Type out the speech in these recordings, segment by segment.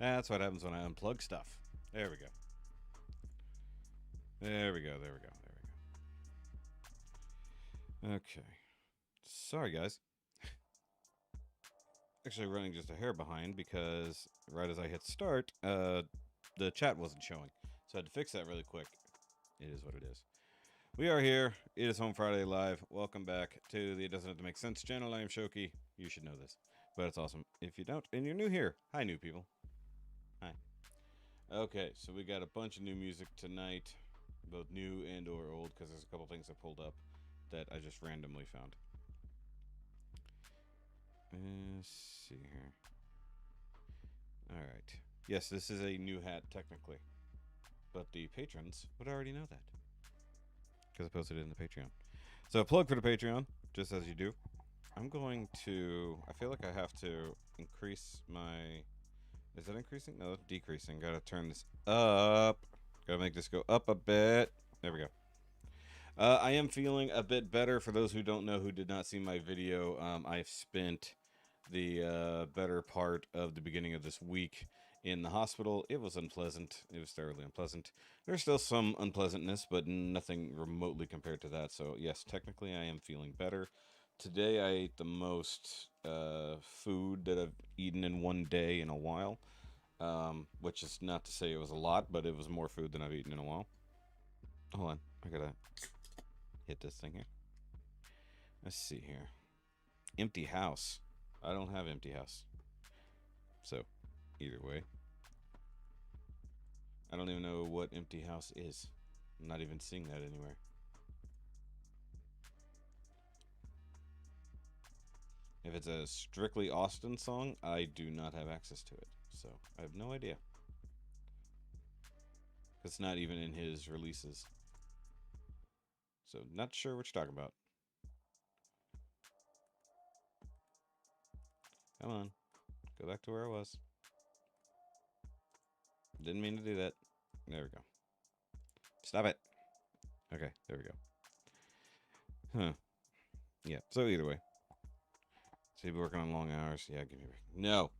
That's what happens when I unplug stuff. There we go. There we go. There we go. There we go. Okay. Sorry, guys. Actually, running just a hair behind because right as I hit start, the chat wasn't showing. So I had to fix that really quick. It is what it is. We are here. It is Home Friday Live. Welcome back to the It Doesn't Have to Make Sense channel. I am Shoki. You should know this, but it's awesome. If you don't, and you're new here, hi, new people. Hi. Okay, so we got a bunch of new music tonight, both new and or old, because there's a couple things I pulled up that I just randomly found. Let's see here. All right. Yes, this is a new hat technically, but the patrons would already know that because I posted it in the Patreon. So plug for the Patreon, just as you do. I'm going to. I feel like I have to increase my. Is it increasing? No, it's decreasing. Gotta turn this up. Gotta make this go up a bit. There we go. I am feeling a bit better. For those who don't know, who did not see my video, I've spent the better part of the beginning of this week In the hospital, it was unpleasant. It was thoroughly unpleasant. There's still some unpleasantness, but nothing remotely compared to that. So, yes, technically I am feeling better. Today I ate the most food that I've eaten in one day in a while, which is not to say it was a lot, but it was more food than I've eaten in a while. Hold on. I gotta hit this thing here. Let's see here. Empty house. I don't have empty house. So, either way, I don't even know what empty house is. I'm not even seeing that anywhere. If it's a strictly Austin song, I do not have access to it. So, I have no idea. It's not even in his releases. So, not sure what you're talking about. Come on. Go back to where I was. Didn't mean to do that. There we go. Stop it. Okay, there we go. Huh. Yeah, so either way. So you'll be working on long hours. Yeah, give me a break. No.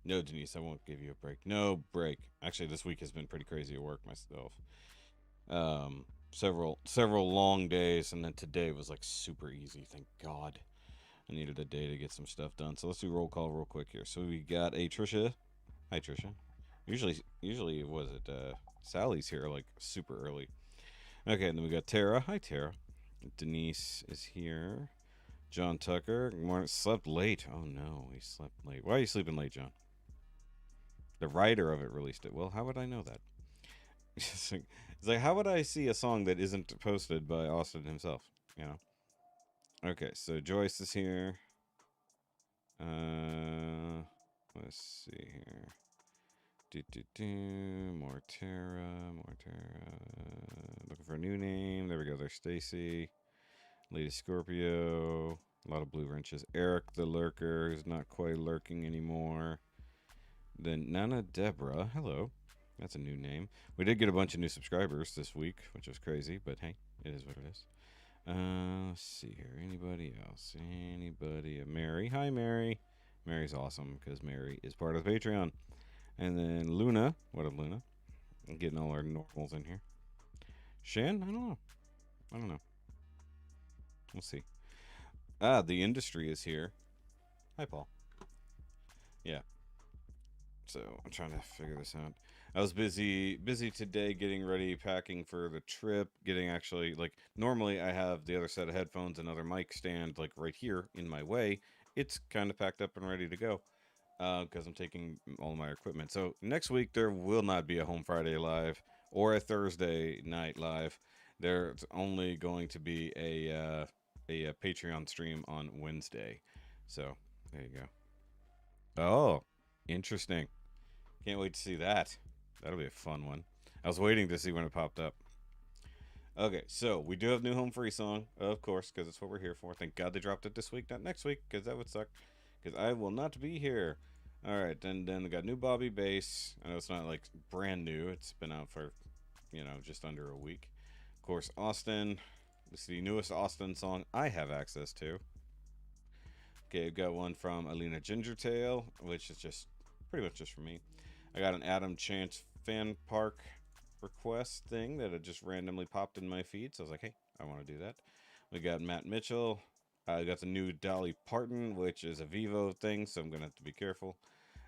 No, Denise, I won't give you a break. No break. Actually, this week has been pretty crazy at work myself. Several long days, and then today was like super easy. Thank God. I needed a day to get some stuff done. So let's do roll call real quick here. So we got a Trisha. Hi, Trisha. Usually was it Sally's here like super early. Okay, and then we got Tara. Hi, Tara. Denise is here. John Tucker. Morning. Slept late. Oh no, he slept late. Why are you sleeping late, John? The writer of it released it. Well, how would I know that? It's like, how would I see a song that isn't posted by Austin himself? You know. Okay, so Joyce is here. Let's see here. Mortera. Looking for a new name. There we go. There's Stacy. Lady Scorpio. A lot of blue wrenches. Eric the Lurker, who's not quite lurking anymore. Then Nana Deborah. Hello. That's a new name. We did get a bunch of new subscribers this week, which was crazy, but hey, it is what it is. Let's see here. Anybody else? Mary. Hi, Mary. Mary's awesome because Mary is part of the Patreon. And then Luna. What up, Luna? I'm getting all our normals in here. Shan? I don't know. We'll see. The industry is here. Hi, Paul. Yeah. So I'm trying to figure this out. I was busy today getting ready, packing for the trip, getting actually like normally I have the other set of headphones and other mic stand like right here in my way. It's kind of packed up and ready to go because I'm taking all my equipment. So next week there will not be a Home Friday live or a Thursday night live. There's only going to be a Patreon stream on Wednesday. So there you go. Oh, interesting. Can't wait to see that. That'll be a fun one. I was waiting to see when it popped up. Okay, so we do have new Home Free song, of course, because it's what we're here for. Thank God they dropped it this week, not next week, because that would suck. Because I will not be here. All right, then we got new Bobby bass. I know it's not like brand new. It's been out for, just under a week. Of course, Austin. This is the newest Austin song I have access to. Okay, I've got one from Alina Gingertail, which is just pretty much just for me. I got an Adam Chance fan park request thing that had just randomly popped in my feed. So I was like, hey, I want to do that. We got Matt Mitchell. I got the new Dolly Parton, which is a Vivo thing, so I'm going to have to be careful.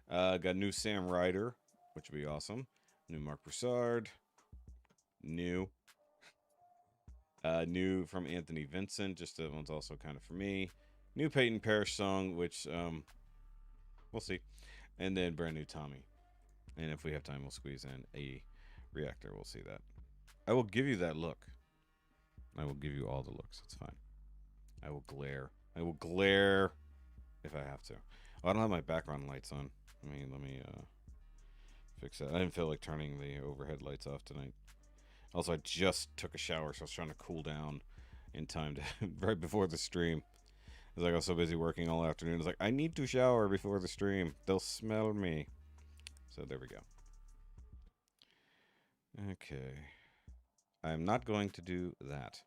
Got new Sam Ryder, which would be awesome. New Mark Broussard. New. New from Anthony Vincent. Just that one's also kind of for me. New Peyton Parrish song, which we'll see. And then brand new Tommy. And if we have time, we'll squeeze in a reactor. We'll see that. I will give you that look. I will give you all the looks. It's fine. I will glare. I will glare if I have to. Oh, I don't have my background lights on. Let me fix that. I didn't feel like turning the overhead lights off tonight. Also, I just took a shower, so I was trying to cool down in time to right before the stream. It's like I was so busy working all afternoon. It's like I need to shower before the stream. They'll smell me. So there we go. Okay. I'm not going to do that.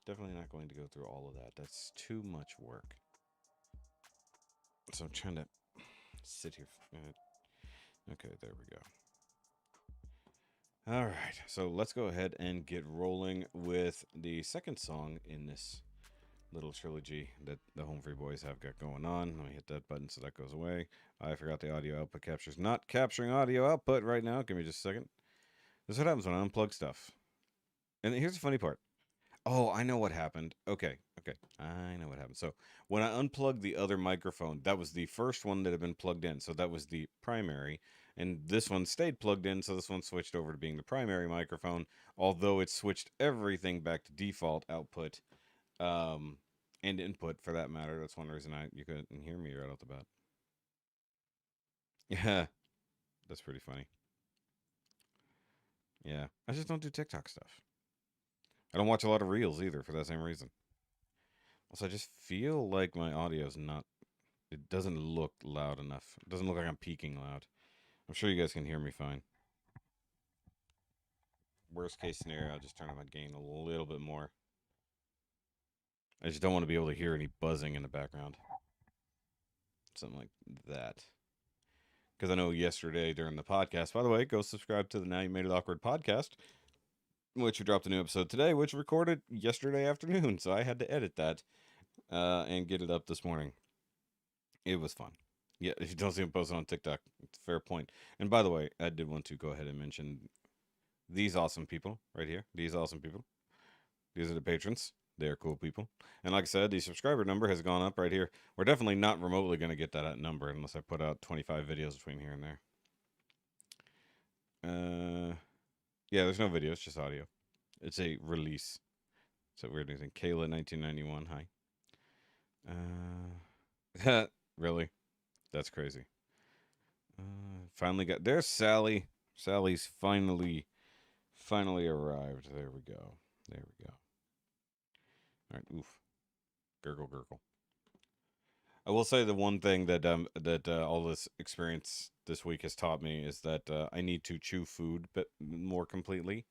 Definitely not going to go through all of that. That's too much work. So I'm trying to Sit here. Okay, there we go. All right, so let's go ahead and get rolling with the second song in this little trilogy that the Home Free Boys have got going on. Let me hit that button so that goes away. I forgot the audio output capture's not capturing audio output right now. Give me just a second. This is what happens when I unplug stuff. And here's the funny part. Oh, I know what happened. Okay. I know what happened. So when I unplugged the other microphone, that was the first one that had been plugged in. So that was the primary. And this one stayed plugged in. So this one switched over to being the primary microphone, although it switched everything back to default output and input for that matter. That's one reason you couldn't hear me right off the bat. Yeah, that's pretty funny. Yeah, I just don't do TikTok stuff. I don't watch a lot of reels either for that same reason. Also, I just feel like my audio is not. It doesn't look loud enough. It doesn't look like I'm peaking loud. I'm sure you guys can hear me fine. Worst case scenario, I'll just turn up my gain a little bit more. I just don't want to be able to hear any buzzing in the background. Something like that. Because I know yesterday during the podcast, by the way, go subscribe to the Now You Made It Awkward podcast, which we dropped a new episode today, which recorded yesterday afternoon. So I had to edit that and get it up this morning. It was fun. Yeah, if you don't see him posted on TikTok, it's a fair point. And by the way, I did want to go ahead and mention these awesome people right here. These awesome people. These are the patrons. They're cool people. And like I said, the subscriber number has gone up right here. We're definitely not remotely going to get that number unless I put out 25 videos between here and there. Yeah, there's no videos, just audio. It's a release. So weird anything. Kayla 1991. Hi. Really? That's crazy. Finally got there's Sally. Sally's finally arrived. There we go. All right. Oof. Gurgle. I will say the one thing that all this experience this week has taught me is that I need to chew food more completely.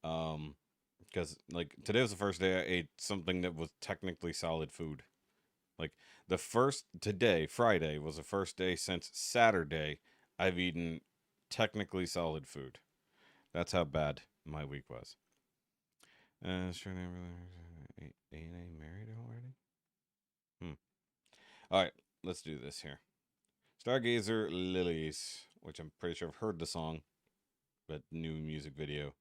Because like today was the first day I ate something that was technically solid food. Like today, Friday, was the first day since Saturday I've eaten technically solid food. That's how bad my week was. Sure, ain't I married already? All right, let's do this here. Stargazer Lillies, which I'm pretty sure I've heard the song, but new music video,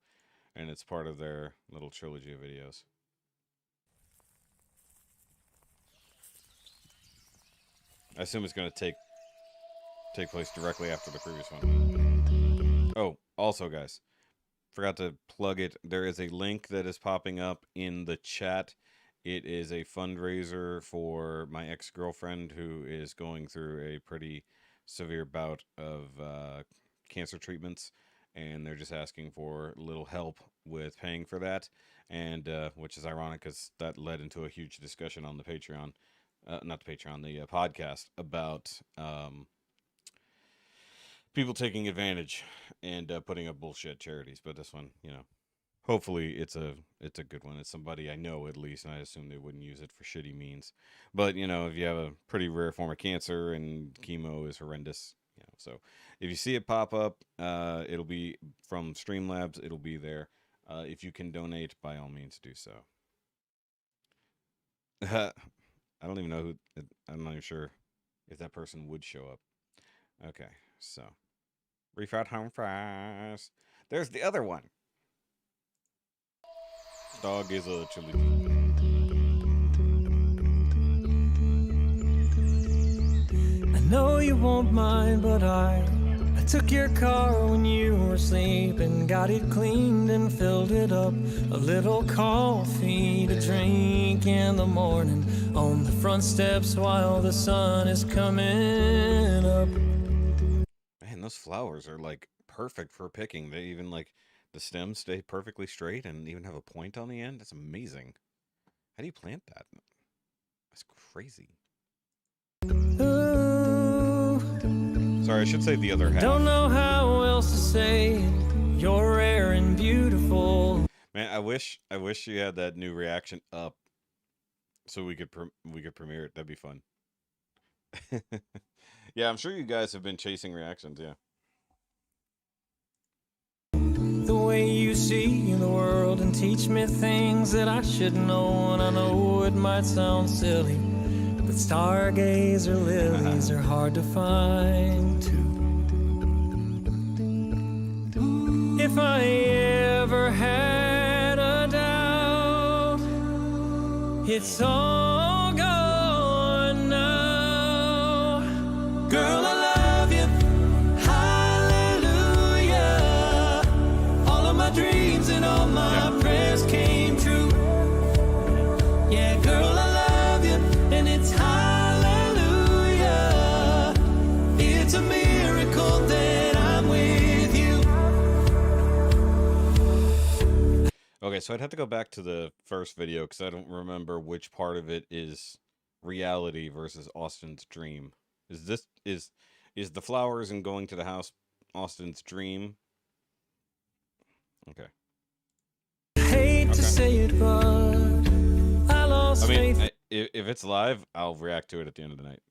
and it's part of their little trilogy of videos. I assume it's going to take place directly after the previous one. Oh, also, guys, forgot to plug it. There is a link that is popping up in the chat. It is a fundraiser for my ex-girlfriend who is going through a pretty severe bout of cancer treatments, and they're just asking for a little help with paying for that, and which is ironic because that led into a huge discussion on the Patreon. Not the Patreon, the podcast about people taking advantage and putting up bullshit charities. But this one, hopefully it's a good one. It's somebody I know at least, and I assume they wouldn't use it for shitty means. But if you have a pretty rare form of cancer and chemo is horrendous, so if you see it pop up, it'll be from Streamlabs. It'll be there. If you can donate, by all means, do so. I don't even know who. I'm not even sure if that person would show up. Okay, so refried home fries. There's the other one. Stargazer chili. I know you won't mind, but I took your car when you were sleeping, got it cleaned and filled it up. A little coffee to drink in the morning on the front steps while the sun is coming up. Man, those flowers are like perfect for picking. They even like the stems stay perfectly straight and even have a point on the end. That's amazing. How do you plant that? That's crazy. Sorry, I should say the other half. Don't know how else to say it. You're rare and beautiful. Man, I wish you had that new reaction up, so we could premiere it. That'd be fun. Yeah, I'm sure you guys have been chasing reactions. Yeah. The way you see the world and teach me things that I should know, and I know it might sound silly, but stargazer lilies are hard to find too. If I ever had a doubt, it's all gone now. Girl, I love you. Hallelujah. All of my dreams and all my prayers came true. Yeah, girl, I love you. And it's hallelujah. It's a miracle that I'm with you. Okay, so I'd have to go back to the first video because I don't remember which part of it is reality versus Austin's dream. Is this is the flowers and going to the house Austin's dream? Okay. Hate to say it, but I lost faith. If it's live, I'll react to it at the end of the night.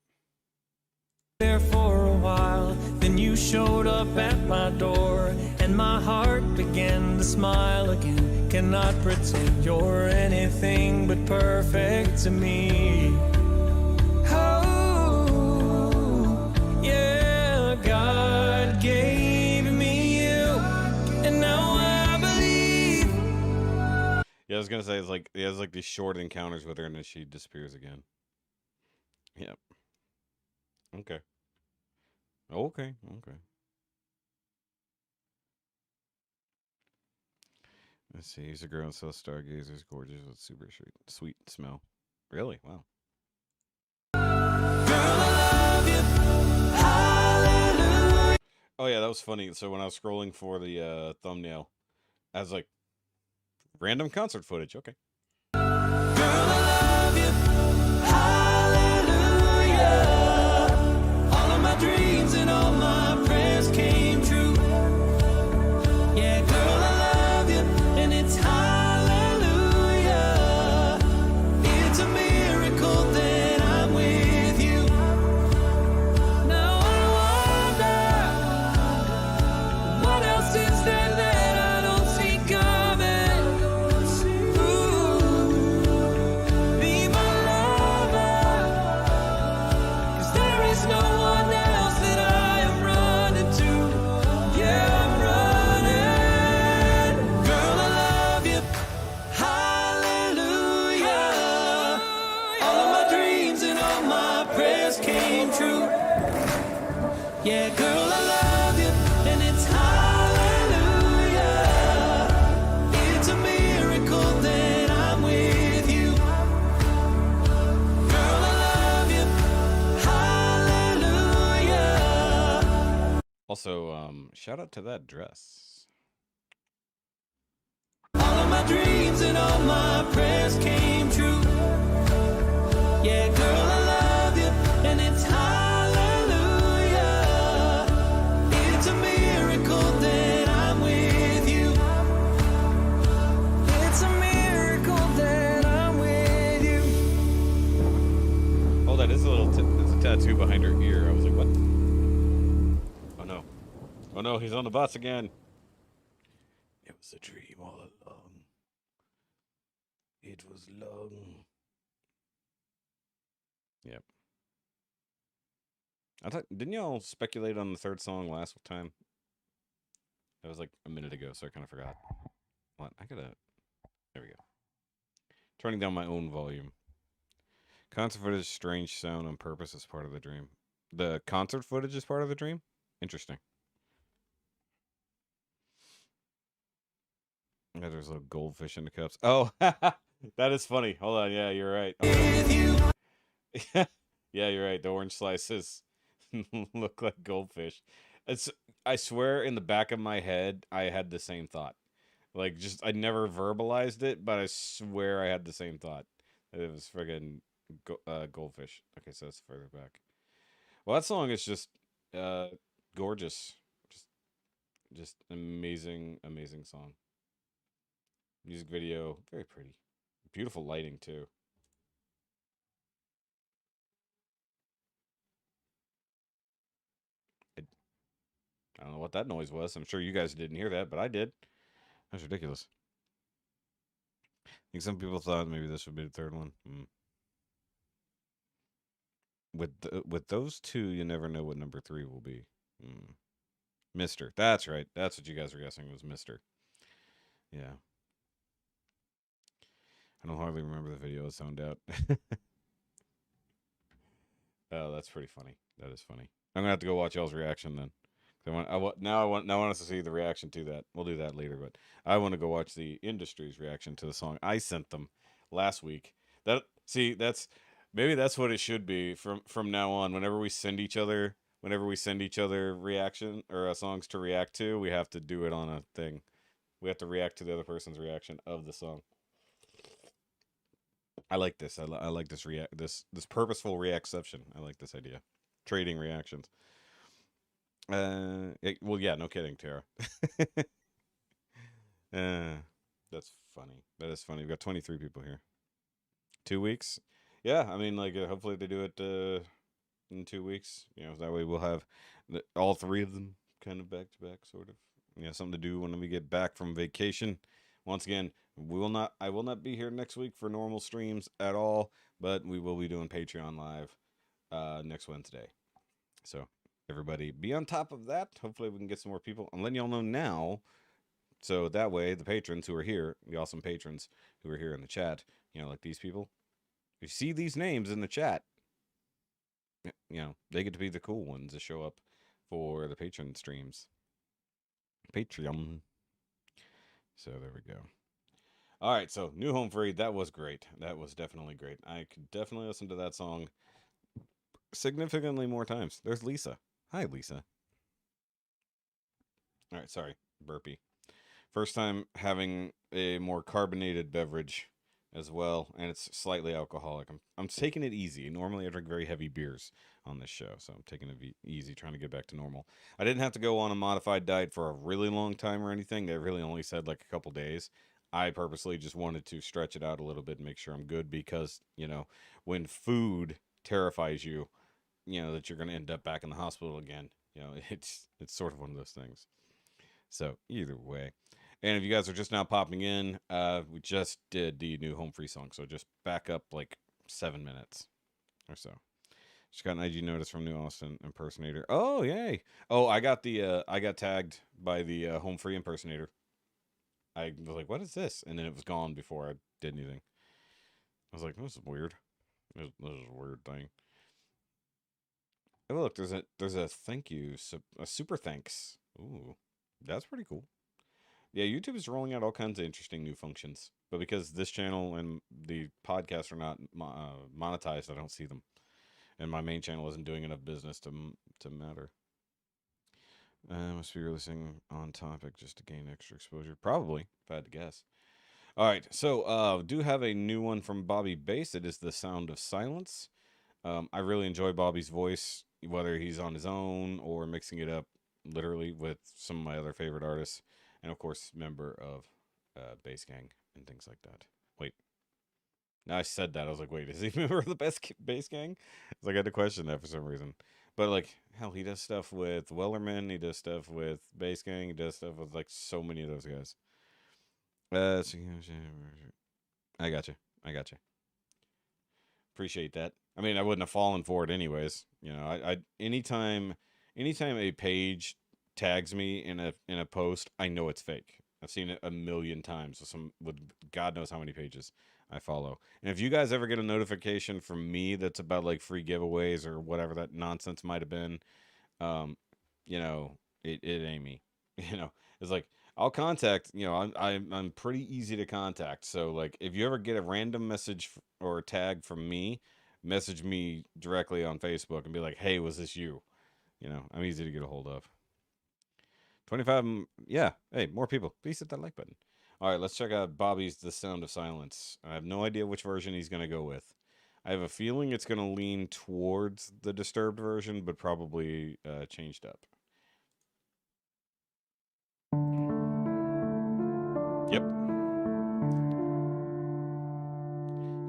There for a while, then you showed up at my door, and my heart began to smile again. Cannot pretend you're anything but perfect to me. Oh, yeah, God gave me you, and now I believe. Yeah, I was gonna say it's like he has like these short encounters with her, and then she disappears again. Yep. Okay. Okay. Let's see. He's a girl and sells stargazers, gorgeous with super sweet smell. Really? Wow. Oh yeah, that was funny. So when I was scrolling for the thumbnail, I was like, random concert footage. Okay. Girl, I love you. Hallelujah. All of my dreams and all my prayers came true. Yeah, girl, I love you, and it's hallelujah. It's a miracle that I'm with you. Now I wonder, what else is there that I don't see coming? Ooh, be my lover, 'cause there is no one else that I am running to. Yeah, I'm running. Girl, I love you. Hallelujah. All of my dreams and all my prayers came true. Yeah, girl, I love you, and it's hallelujah. It's a miracle that I'm with you. Girl, I love you. Hallelujah. Also, shout out to that dress. All of my dreams and all my prayers came true. Yeah, girl, I love you, and it's hallelujah. It's a miracle that I'm with you. It's a miracle that I'm with you. Oh, that is a little. There's a tattoo behind her ear. I was like, what? Oh no. Oh no, he's on the bus again. It was a dream all along. It was long. Yep. I thought, didn't y'all speculate on the third song last time? That was like a minute ago, so I kind of forgot. What? I gotta. There we go. Turning down my own volume. Concert footage, strange sound on purpose is part of the dream. The concert footage is part of the dream? Interesting. Yeah, there's a little goldfish in the cups. Oh, that is funny. Hold on. Yeah, you're right. Yeah, you're right. The orange slices look like goldfish. It's. I swear, in the back of my head, I had the same thought. Like, just I never verbalized it, but I swear I had the same thought. It was friggin' goldfish. Okay, so that's further back. Well, that song is just gorgeous. Just amazing, amazing song. Music video, very pretty. Beautiful lighting too. I don't know what that noise was. I'm sure you guys didn't hear that, but I did. That's ridiculous. I think some people thought maybe this would be the third one. With those two, you never know what number 3 will be. Mister. That's right. That's what you guys were guessing was Mister. Yeah. I don't hardly remember the video. It sounded out. Oh, that's pretty funny. That is funny. I'm gonna have to go watch y'all's reaction then. I want us to see the reaction to that. We'll do that later, but I want to go watch the industry's reaction to the song I sent them last week. Maybe that's what it should be from now on. Whenever we send each other reaction or songs to react to, we have to do it on a thing. We have to react to the other person's reaction of the song. I like this. I like this this purposeful reaction. I like this idea. Trading reactions. Well, yeah, no kidding, Tara. That's funny. That is funny. We've got 23 people here. 2 weeks. Yeah, I mean, like, hopefully they do it in 2 weeks. You know, that way we'll have all 3 of them kind of back to back, sort of. Something to do when we get back from vacation. Once again, I will not be here next week for normal streams at all, but we will be doing Patreon live next Wednesday. So everybody be on top of that. Hopefully we can get some more people. I'm letting y'all know now, so that way the patrons who are here, the awesome patrons who are here in the chat, like these people, if you see these names in the chat, they get to be the cool ones to show up for the patron streams. Patreon. So there we go. All right, so New Home Free, that was great. That was definitely great. I could definitely listen to that song significantly more times. There's Lisa. Hi, Lisa. All right, sorry, burpee. First time having a more carbonated beverage as well, and it's slightly alcoholic. I'm taking it easy. Normally I drink very heavy beers on this show, so I'm taking it easy, trying to get back to normal. I didn't have to go on a modified diet for a really long time or anything. They really only said like a couple days. I purposely just wanted to stretch it out a little bit and make sure I'm good because, when food terrifies you, that you're going to end up back in the hospital again. It's sort of one of those things. So either way. And if you guys are just now popping in, we just did the New Home Free song. So just back up like 7 minutes or so. Just got an IG notice from New Austin impersonator. Oh, yay. Oh, I got tagged by the Home Free impersonator. I was like, what is this? And then it was gone before I did anything. I was like, this is weird. This is a weird thing. Oh, look, there's a thank you, a super thanks. Ooh, that's pretty cool. Yeah, YouTube is rolling out all kinds of interesting new functions, but because this channel and the podcast are not monetized, I don't see them, and my main channel isn't doing enough business to matter. Must be releasing on topic just to gain extra exposure, probably, if I had to guess. All right, so do have a new one from Bobby Bass. It is The Sound of Silence. I really enjoy Bobby's voice, whether he's on his own or mixing it up literally with some of my other favorite artists. And, of course, member of Bass Gang and things like that. Wait. Now I said that. I was like, wait, is he a member of the Bass Gang? It's like I had to question that for some reason. But, like, hell, he does stuff with Wellerman. He does stuff with Bass Gang. He does stuff with, like, so many of those guys. I gotcha. Appreciate that. I mean, I wouldn't have fallen for it anyways. I anytime a page tags me in a post, I know it's fake. I've seen it a million times with God knows how many pages I follow. And if you guys ever get a notification from me that's about like free giveaways or whatever that nonsense might have been, it ain't me. It's like I'll contact. I'm pretty easy to contact. So like if you ever get a random message or a tag from me, message me directly on Facebook and be like, hey, was this you? I'm easy to get a hold of. 25, yeah. Hey, more people. Please hit that like button. All right, let's check out Bobby's The Sound of Silence. I have no idea which version he's going to go with. I have a feeling it's going to lean towards the Disturbed version, but probably changed up. Yep.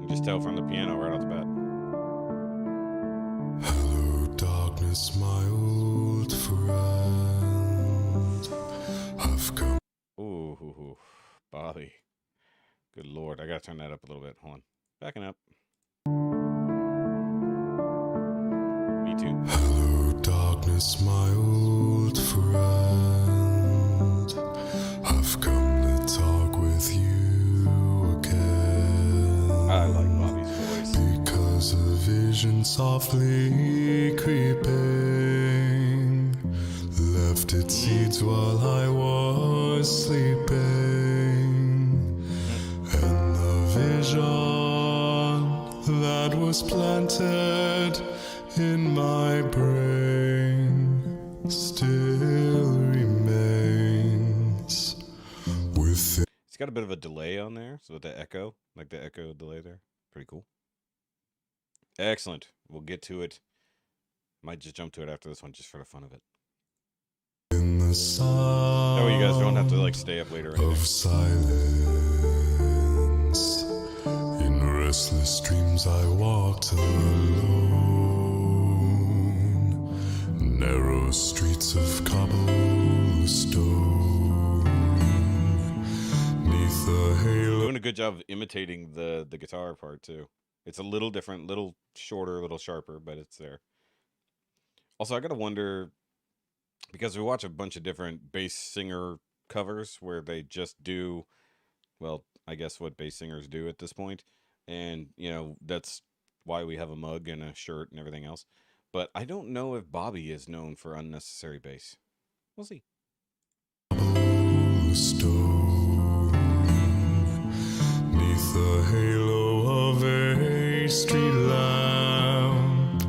You can just tell from the piano right off the bat. Hello, darkness, my old friend. Ooh, Bobby. Good lord, I gotta turn that up a little bit. Hold on. Backing up. Me too. Hello, darkness, my old friend. I've come to talk with you again. I like Bobby's voice. Because a vision softly creeping left its seeds while I was sleeping. And the vision that was planted in my brain still remains within. It's got a bit of a delay on there, so with the echo, like the echo delay there. Pretty cool. Excellent. We'll get to it. Might just jump to it after this one just for the fun of it. In the sound Oh, you guys don't have to like stay up later or anything. of silence. In restless dreams I walked alone. Narrow streets of cobblestone. Neath the halo. Doing a good job of imitating the guitar part too. It's a little different, little shorter, a little sharper, but it's there. Also, I gotta wonder, because we watch a bunch of different bass singer covers where they just do, well, I guess what bass singers do at this point. And, you know, that's why we have a mug and a shirt and everything else. But I don't know if Bobby is known for unnecessary bass. We'll see. Stone, neath the halo of a street lamp,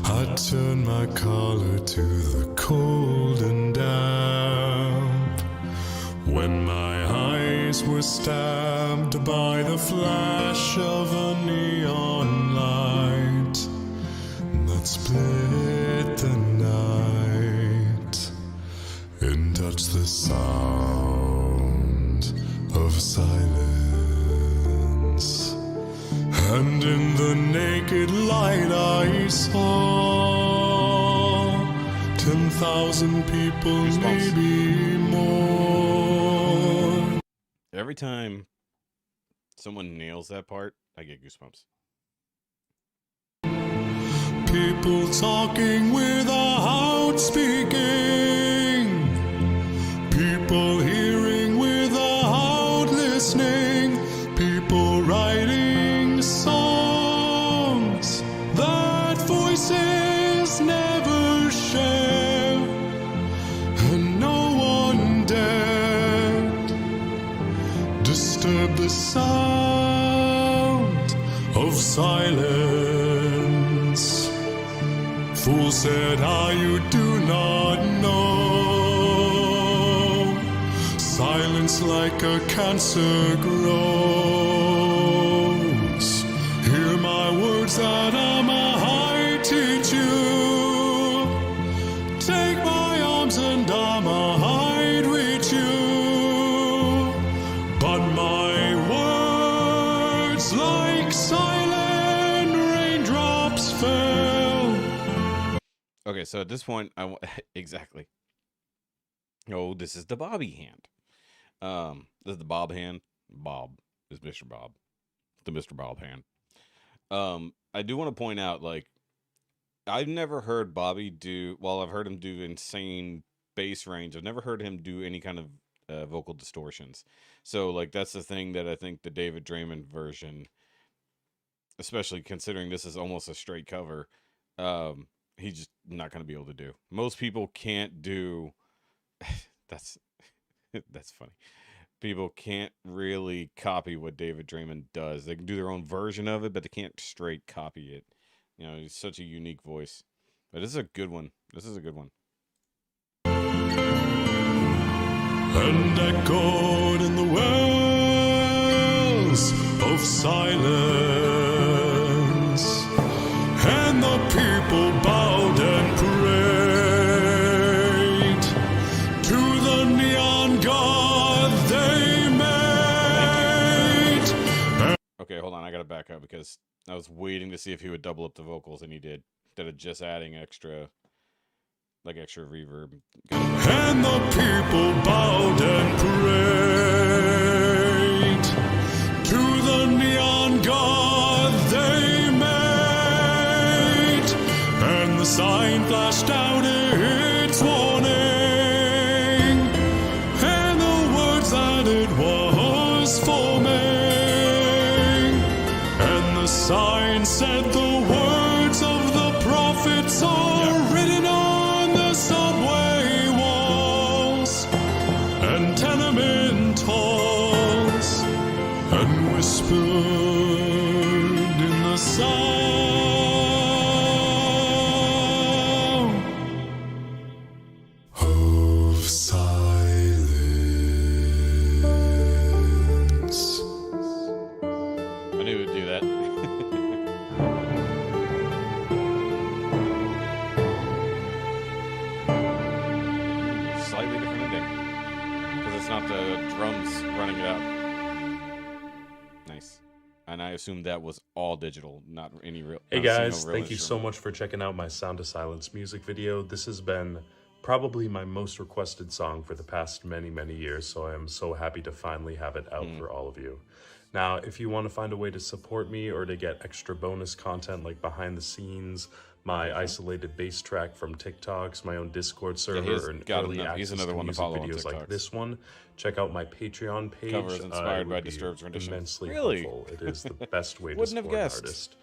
I turn my collar to the cold and damp. When my eyes were stabbed by the flash of a neon light that split the night and touched the sound of silence. And in the naked light I saw 10,000 people, maybe more. Every time someone nails that part, I get goosebumps. People talking without speaking. People hearing without listening. People writing songs that voices never share. And no one dared disturb the sound of silence. Fool said, you do not know. Silence like a cancer grows. Hear my words that I teach you. Take my arms and I reach you. But my words like silent raindrops fell. Okay, so at this point, exactly. Oh, this is the Bobby hand. This is the Bob hand. Bob is Mr. Bob. The Mr. Bob hand. I do want to point out, like, I've never heard Bobby do, well, I've heard him do insane bass range. I've never heard him do any kind of vocal distortions. So, like, that's the thing that I think the David Draymond version, especially considering this is almost a straight cover, he's just not going to be able to do. Most people can't do, that's funny. People can't really copy what David Draymond does. They can do their own version of it, but they can't straight copy it. You know, he's such a unique voice. But this is a good one. This is a good one. And echoed in the wells of silence, and the people bowed and prayed to the neon god they made. Okay, hold on. I gotta back up because I was waiting to see if he would double up the vocals, and he did. Instead of just adding extra like extra reverb. And the people bowed and prayed to the neon god they made, and the sign flashed out its warning, and the words that it was forming, and the sign said the words of the prophets are written on the subway walls and tenement halls, and whispered in the sound of silence. I knew it would do that. Slightly different ending. Because it's not the drums running it out. Nice. And I assume that was all digital, not any real. Hey not a single guys, real thank you so instrument. much for checking out my Sound of Silence music video. This has been probably my most requested song for the past many, many years, so I am so happy to finally have it out for all of you. Now, if you want to find a way to support me or to get extra bonus content like behind the scenes, my isolated bass track from TikToks, my own Discord server, he's and got early enough. He's access another to one to music follow on videos like TikToks. this one, check out my Patreon page. Cover is inspired It would by be Disturbed's rendition. Immensely Really? helpful. It is the best way to Wouldn't have support an guessed. artist.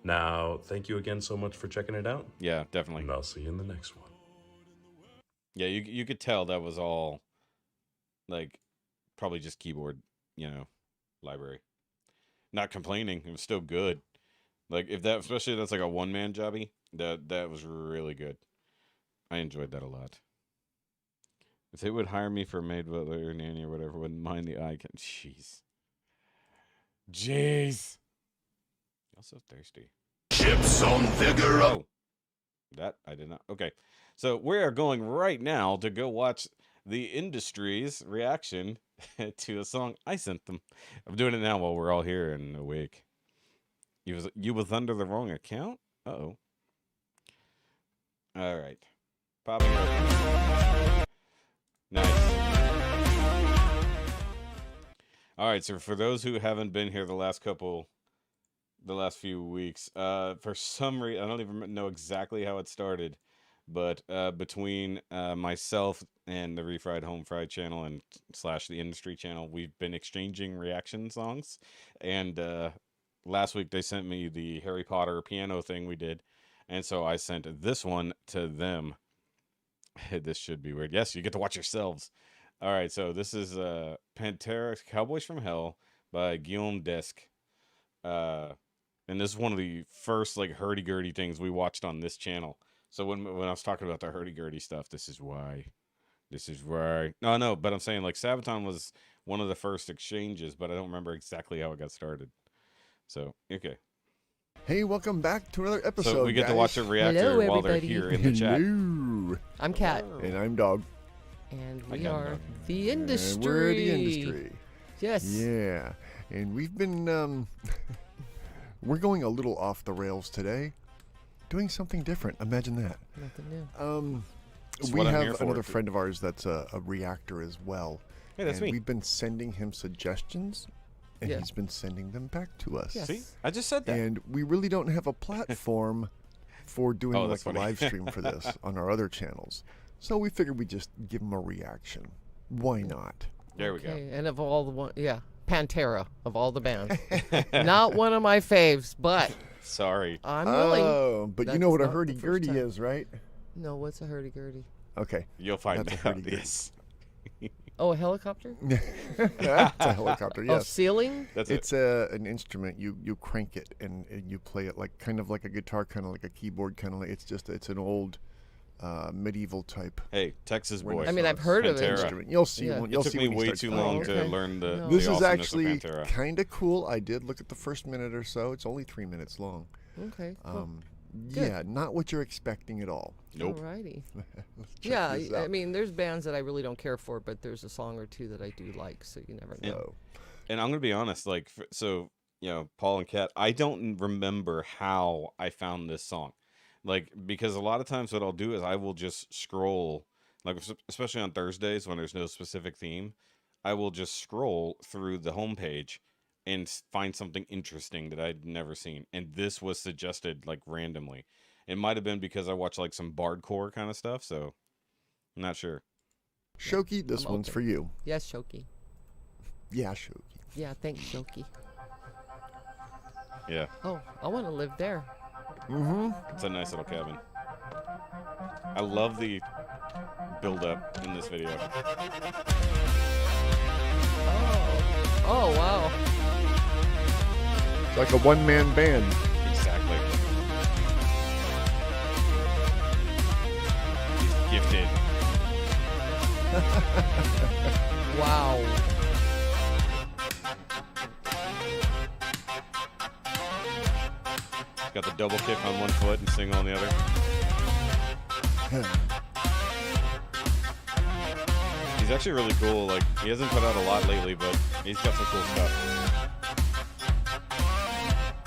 Now, thank you again so much for checking it out, Yeah, definitely. and I'll see you in the next one. Yeah, you could tell that was all, like, probably just keyboard, library. Not complaining. It was still good. Like, if that, especially if that's like a one-man jobby, that was really good. I enjoyed that a lot. If they would hire me for maid, butler, or nanny, or whatever, wouldn't mind the icon. Jeez. You're so thirsty. Ships on Figaro. Oh, that I did not. Okay, so we are going right now to go watch the industry's reaction to a song I sent them. I'm doing it now while we're all here and awake. You was under the wrong account? Uh-oh. All right. Popping up. Nice. All right, so for those who haven't been here the last few weeks, for some reason, I don't even know exactly how it started, but between myself and the Refried Home Fried channel and / the industry channel, we've been exchanging reaction songs. And last week they sent me the Harry Potter piano thing we did, and so I sent this one to them. This should be weird. Yes, you get to watch yourselves. All right, so this is Pantera, Cowboys from Hell by Guillaume Desk. And this is one of the first like hurdy-gurdy things we watched on this channel. So when I was talking about the hurdy-gurdy stuff, this is why. No, but I'm saying like Sabaton was one of the first exchanges, but I don't remember exactly how it got started. So, okay. Hey, welcome back to another episode. So we get to guys. watch a reactor Hello, while they're everybody. here in the chat. Hello. I'm Kat, And I'm Dog. and I we got are none. the industry. And we're the industry. Yes. Yeah. And we've been, we're going a little off the rails today. Doing something different. Imagine that. Nothing new. That's We what I'm here have for. another friend of ours that's a reactor as well. Hey, that's and me. we've been sending him suggestions, and Yeah. he's been sending them back to us. Yes. See? I just said that. And we really don't have a platform for doing Oh, like that's a funny. live stream for this on our other channels. So we figured we'd just give him a reaction. Why not? There we go. Okay, and of all the Pantera of all the bands, not one of my faves, but Sorry. I'm willing. Oh, but you That's know what a not the first hurdy-gurdy time. is, right? No, what's a hurdy-gurdy? Okay. You'll find That's a out. hurdy-gurdy. Yes. Oh, a helicopter? That's a helicopter, Oh, yes. ceiling? That's It's an instrument. You crank it and you play it like kind of like a guitar, kind of like a keyboard, kind of like it's an old medieval type Hey, Texas boy. I mean, I've heard of it. Pantera. instrument. You'll see. Yeah. When, It you'll took see me when you way start too playing long it. to Okay. learn the, No. the This is awesomeness actually of Pantera. kind of cool. I did look at the first minute or so. It's only 3 minutes long. Okay, cool. Yeah, not what you're expecting at all. Nope. Alrighty. Let's check Yeah, this I out. mean, there's bands that I really don't care for, but there's a song or two that I do like, so you never know. So, And I'm gonna be honest, like, so Paul and Kat, I don't remember how I found this song. Like, because a lot of times what I'll do is I will just scroll, like, especially on Thursdays when there's no specific theme, I will just scroll through the homepage and find something interesting that I'd never seen. And this was suggested, like, randomly. It might have been because I watch, like, some bardcore kind of stuff, so I'm not sure. Shoki, this I'm one's open. for you. Yes, Shoki. Yeah, Shoki. Yeah, thanks, Shoki. Yeah, Oh, I want to live there. it's a nice little cabin. I love the build-up in this video. Oh, wow. It's like a one-man band. Exactly. He's gifted. Wow. Got the double kick on one foot and single on the other. He's actually really cool. Like, he hasn't put out a lot lately, but he's got some cool stuff.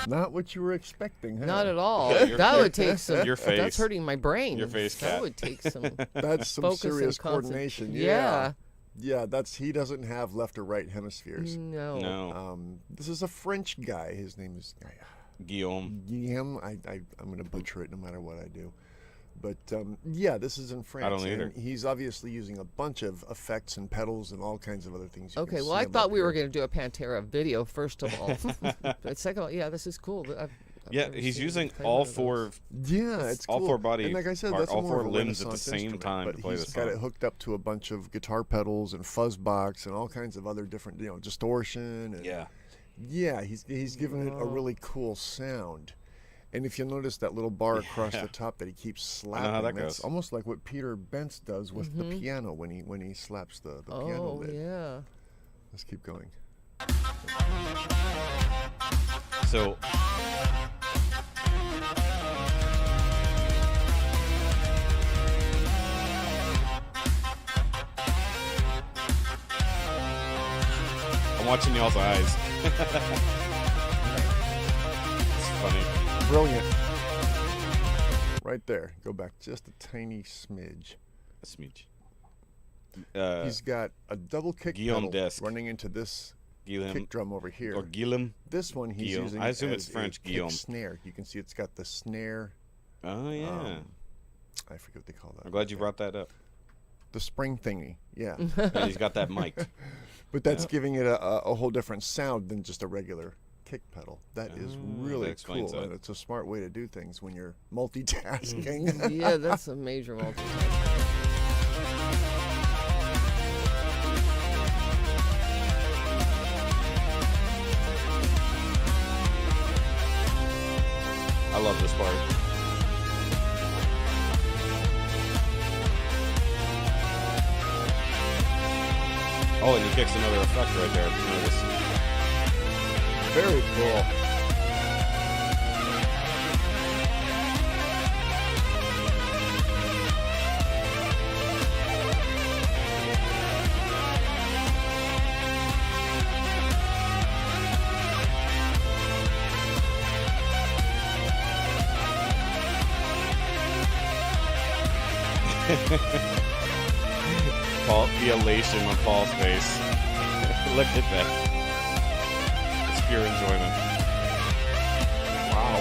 Not what you were expecting, huh? Not at all. Yeah, That would take some. Your face. That's hurting my brain. Your face, That Cat. would take some. That's some Focus serious and concent- coordination. Yeah. Yeah, he doesn't have left or right hemispheres. No. No. This is a French guy. His name is Guillaume. Guillaume. I'm going to butcher it no matter what I do. But yeah, this is in France. don't either. And he's obviously using a bunch of effects and pedals and all kinds of other things. You Okay, can well, see I him thought up we were here. going to do a Pantera video, first of all. But second of all, yeah, this is cool. I've Yeah, never he's seen using him play all one of four. those. Yeah, it's all cool. four body and like I said, part, that's all more four of a limbs at the Renaissance same instrument, time but to play he's the got song. it hooked up to a bunch of guitar pedals and fuzz box and all kinds of other different, distortion. And yeah, he's given it a really cool sound. And if you notice that little bar across Yeah. the top that he keeps I know slapping, how that that's goes. almost like what Peter Bence does with the piano when he slaps the piano Oh, lid. yeah. Let's keep going. So, I'm watching y'all's eyes. It's funny. Brilliant. Right there. Go back just a tiny smidge. A smidge. He's got a double kick Guillaume pedal Desk. running into this Guillaume kick drum over here. or Guillaume. This one he's Guillaume. using I assume as it's French, a kick Guillaume. snare. You can see it's got the snare. Oh yeah. I forget what they call that. I'm glad you brought that up. The spring thingy. Yeah. And he's got that mic. But that's giving it a whole different sound than just a regular kick pedal. That is Oh, really that explains cool. that. And it's a smart way to do things when you're multitasking. Yeah, that's a major multitasking. I love this part. Oh, and he kicks another effect right there. If you notice. Very cool. Paul, the elation on Paul's face. Look at that. It's pure enjoyment. Wow.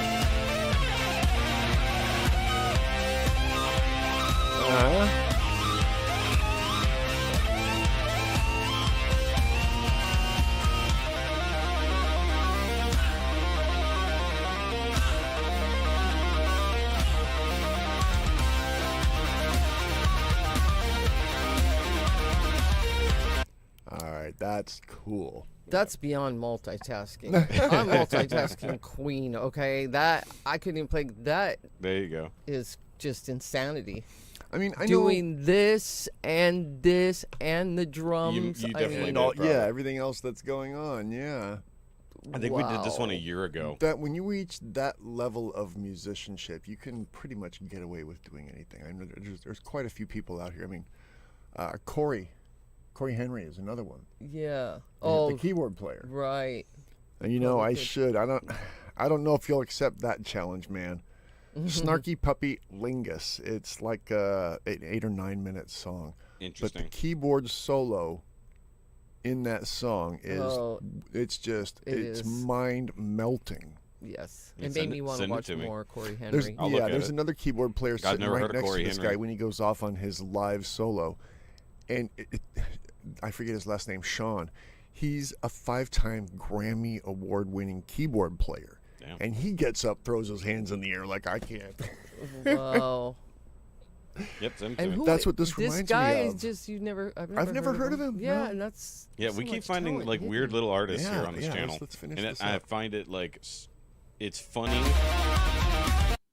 All right, that's cool. That's beyond multitasking. I'm multitasking queen, okay? That, I couldn't even play, that There you go. is just insanity. I mean, I know. Doing this and the drums. you I definitely mean, did. all, probably. yeah, everything else that's going on. Yeah. I think we did this one a wow. year ago. That when you reach that level of musicianship, you can pretty much get away with doing anything. I know there's quite a few people out here. I mean, Corey Henry is another one. Yeah. The keyboard player. Right. And you know, Well, I good. should. I don't know if you'll accept that challenge, man. Snarky Puppy Lingus. It's like an 8 or 9 minute song. But Interesting. the keyboard solo in that song is it's mind melting. Yes, Yeah, it send made me it- want to send it watch to me. more Corey There's Henry. I'll look at there's it. another keyboard player I've sitting never right heard of next Corey to this Henry. guy when he goes off on his live solo, and I forget his last name, Sean. He's a 5-time Grammy award-winning keyboard player, Damn. and he gets up, throws his hands in the air like I can't. Wow. Yep, send it And to me. who? That's what this reminds guy me is of. just I've never heard of him, Yeah, no. and that's Yeah, so we keep much finding talent like hidden. weird little artists Yeah, here on this yeah, channel, let's finish and this I up. find it like it's funny.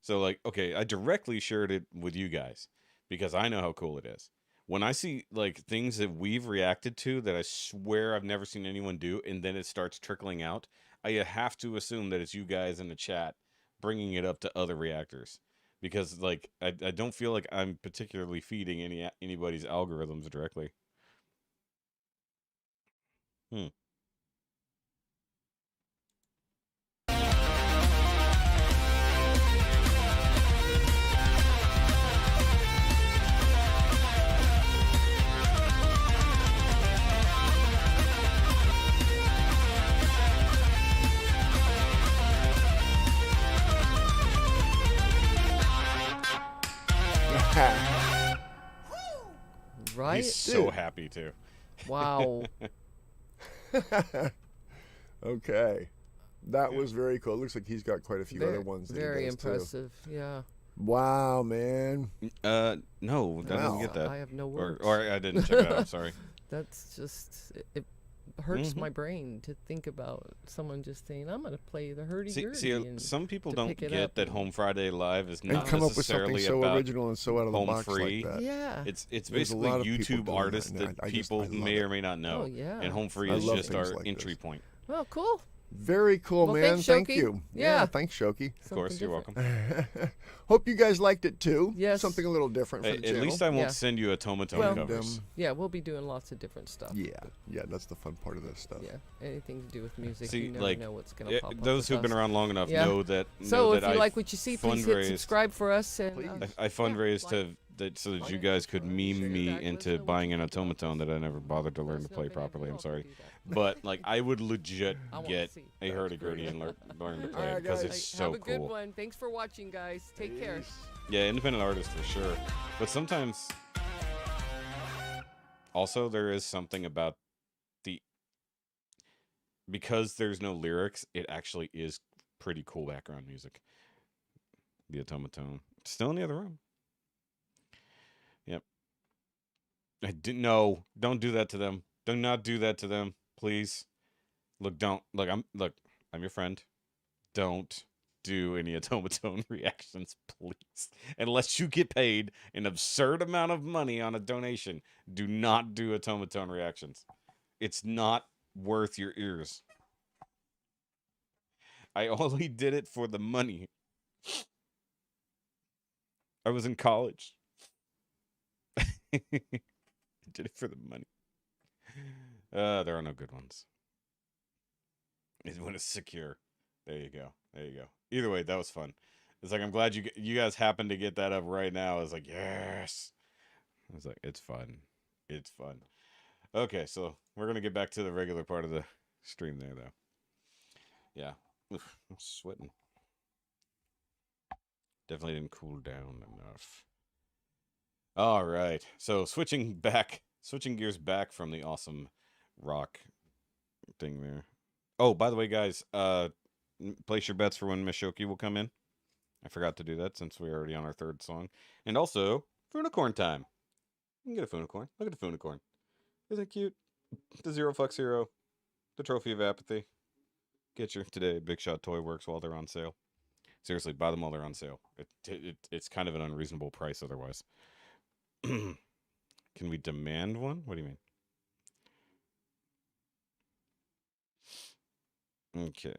So like, okay, I directly shared it with you guys because I know how cool it is. When I see like things that we've reacted to that I swear I've never seen anyone do, and then it starts trickling out, I have to assume that it's you guys in the chat bringing it up to other reactors. Because like I don't feel like I'm particularly feeding anybody's algorithms directly. Hmm. Right? He's so Dude. happy too. Wow. Okay, that was very cool. Looks like he's got quite a few very, other ones. That very he does too. impressive. Yeah. Wow, man. No, I didn't get that. I have no Or, words. or I didn't check it out. I'm sorry. That's just it hurts Mhm. my brain to think about someone just saying, "I'm gonna play the hurdy See, gurdy." and some people to don't pick it get up that and- Home Friday Live is And not come up with something necessarily so about original and so out of the home box free. like that. yeah. It's There's a basically lot of people YouTube doing artists that, that and I people love may it. or may not know. Oh, yeah. And Home Free I is love just things our like entry this. point. Well, cool. Very cool, Well, man. thanks, Thank Shoki. you. Yeah. Thanks, Shoki. Of course, you're welcome. Hope you guys liked it too. Yes. Something a little different for the At channel. least I won't Yeah. send you a Tomatone Well- covers. Yeah, we'll be doing lots of different stuff. Yeah, that's the fun part of this stuff. Yeah, anything to do with music. See, you never like, know what's gonna pop up. those with who've been us. around long enough Yeah. know that. So know if that you I like what you see, please hit fundraised- subscribe for us. And Please. I fundraised like- so that you like, guys could share meme me that, let us into know what buying you an think. automaton that I never bothered to learn to Let us know play if any of properly. you I'm all sorry, could do that. but like I would legit I wanna get see. a hurdy-gurdy and learn to play Alright, it because guys. it's so Have a good cool. one. Thanks for watching, guys. Take care. Yeah, independent artist for sure. But sometimes, also there is something about because there's no lyrics, it actually is pretty cool background music. The automaton still in the other room. Yep. I didn't know. Don't do that to them. Do not do that to them, please. Look, don't look. I'm your friend. Don't do any automaton reactions, please. Unless you get paid an absurd amount of money on a donation, do not do automaton reactions. It's not worth your ears. I only did it for the money. I was in college. I did it for the money. There are no good ones. It's when it's secure. There you go. There you go. Either way, that was fun. It's like I'm glad you guys happened to get that up right now. I was like, yes. I was like, it's fun. It's fun. Okay, so we're gonna get back to the regular part of the stream there, though. Yeah, oof, I'm sweating. Definitely didn't cool down enough. All right, so switching gears back from the awesome rock thing there. Oh, by the way, guys, place your bets for when Miss Shoki will come in. I forgot to do that since we're already on our third song. And also, Funicorn time. You can get a Funicorn. Look at the Funicorn. Isn't it cute? The Zero Fucks Hero. The Trophy of Apathy. Get your today at Big Shot Toy Works while they're on sale. Seriously, buy them while they're on sale. It's kind of an unreasonable price otherwise. Can we demand one? What do you mean? Okay.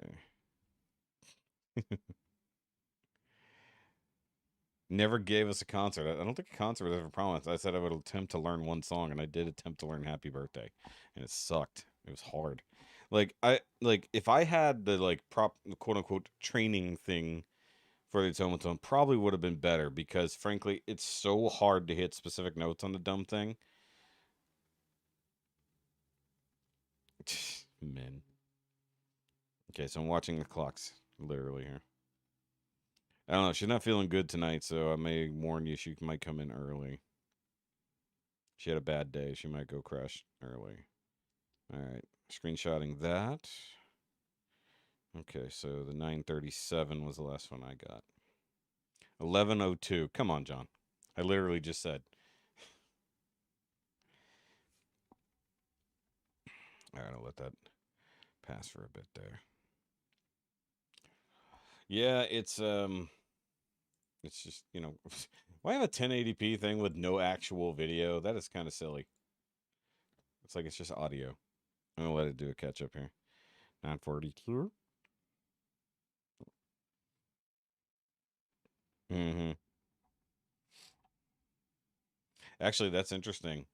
Never gave us a concert. I don't think a concert was ever promised. I said I would attempt to learn one song, and I did attempt to learn Happy Birthday, and it sucked. It was hard. Like if I had the quote unquote training thing for the automaton probably would have been better because, frankly, it's so hard to hit specific notes on the dumb thing. Men. Okay, so I'm watching the clocks, literally, here. I don't know. She's not feeling good tonight, so I may warn you she might come in early. She had a bad day. She might go crash early. All right. Screenshotting that. Okay, so the 937 was the last one I got. 11:02. Come on, John. I literally just said. All right, I'll let that pass for a bit there. Yeah, it's just, you know, why have a 1080p thing with no actual video? That is kind of silly. It's like it's just audio. I'm gonna let it do a catch up here. 942. Mm-hmm. Actually, that's interesting.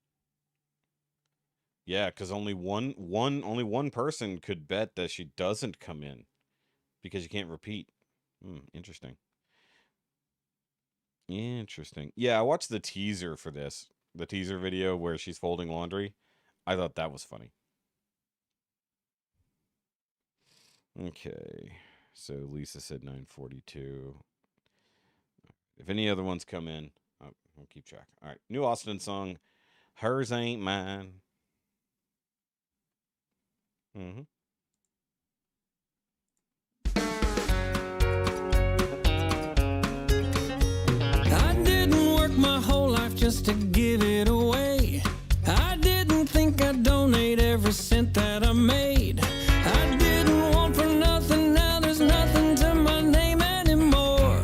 Yeah, because only one person could bet that she doesn't come in because you can't repeat. Interesting. Interesting. Yeah, I watched the teaser for this. The teaser video where she's folding laundry. I thought that was funny. Okay. So Lisa said 942. If any other ones come in, we'll keep track. All right. New Austin song, Hers Ain't Mine. Mm-hmm. I didn't work my whole life just to give it away. I didn't think I'd donate every cent that I made. I didn't want for nothing, now there's nothing to my name anymore.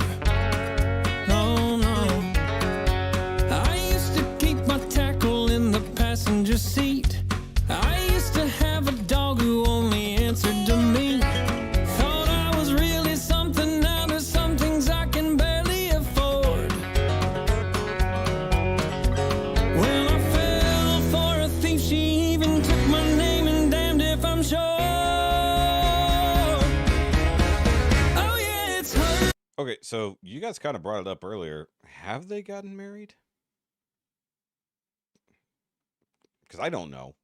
No, no. I used to keep my tackle in the passenger seat. I used to have a dog who only answered to me. Thought I was really something, now there's some things I can barely afford. Well, I fell for a thief, she even took my name, and damned if I'm sure. Oh yeah, it's her. Okay, so you guys kind of brought it up earlier. Have they gotten married? Because I don't know.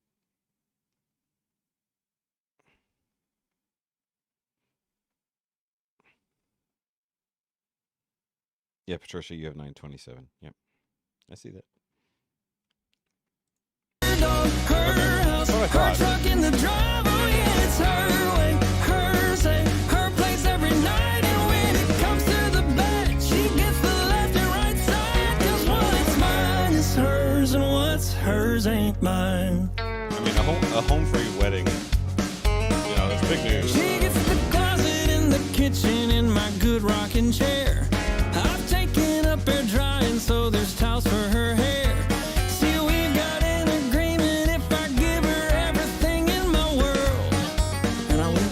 Yeah, Patricia, you have 927. Yep. I see that. Her house, That's what I her thought. truck in the drive, oh yeah, it's her way, her say, her place every night. And when it comes to the bed, she gets the left and right side. 'Cause what's mine is hers, and what's hers ain't mine. I mean, a home-free wedding. You know, that's big news. She gets the closet in the kitchen in my good rocking chair. I've taken up air drying, so there's towels for her hair. See, we've got an agreement, if I give her everything in my world, and I will.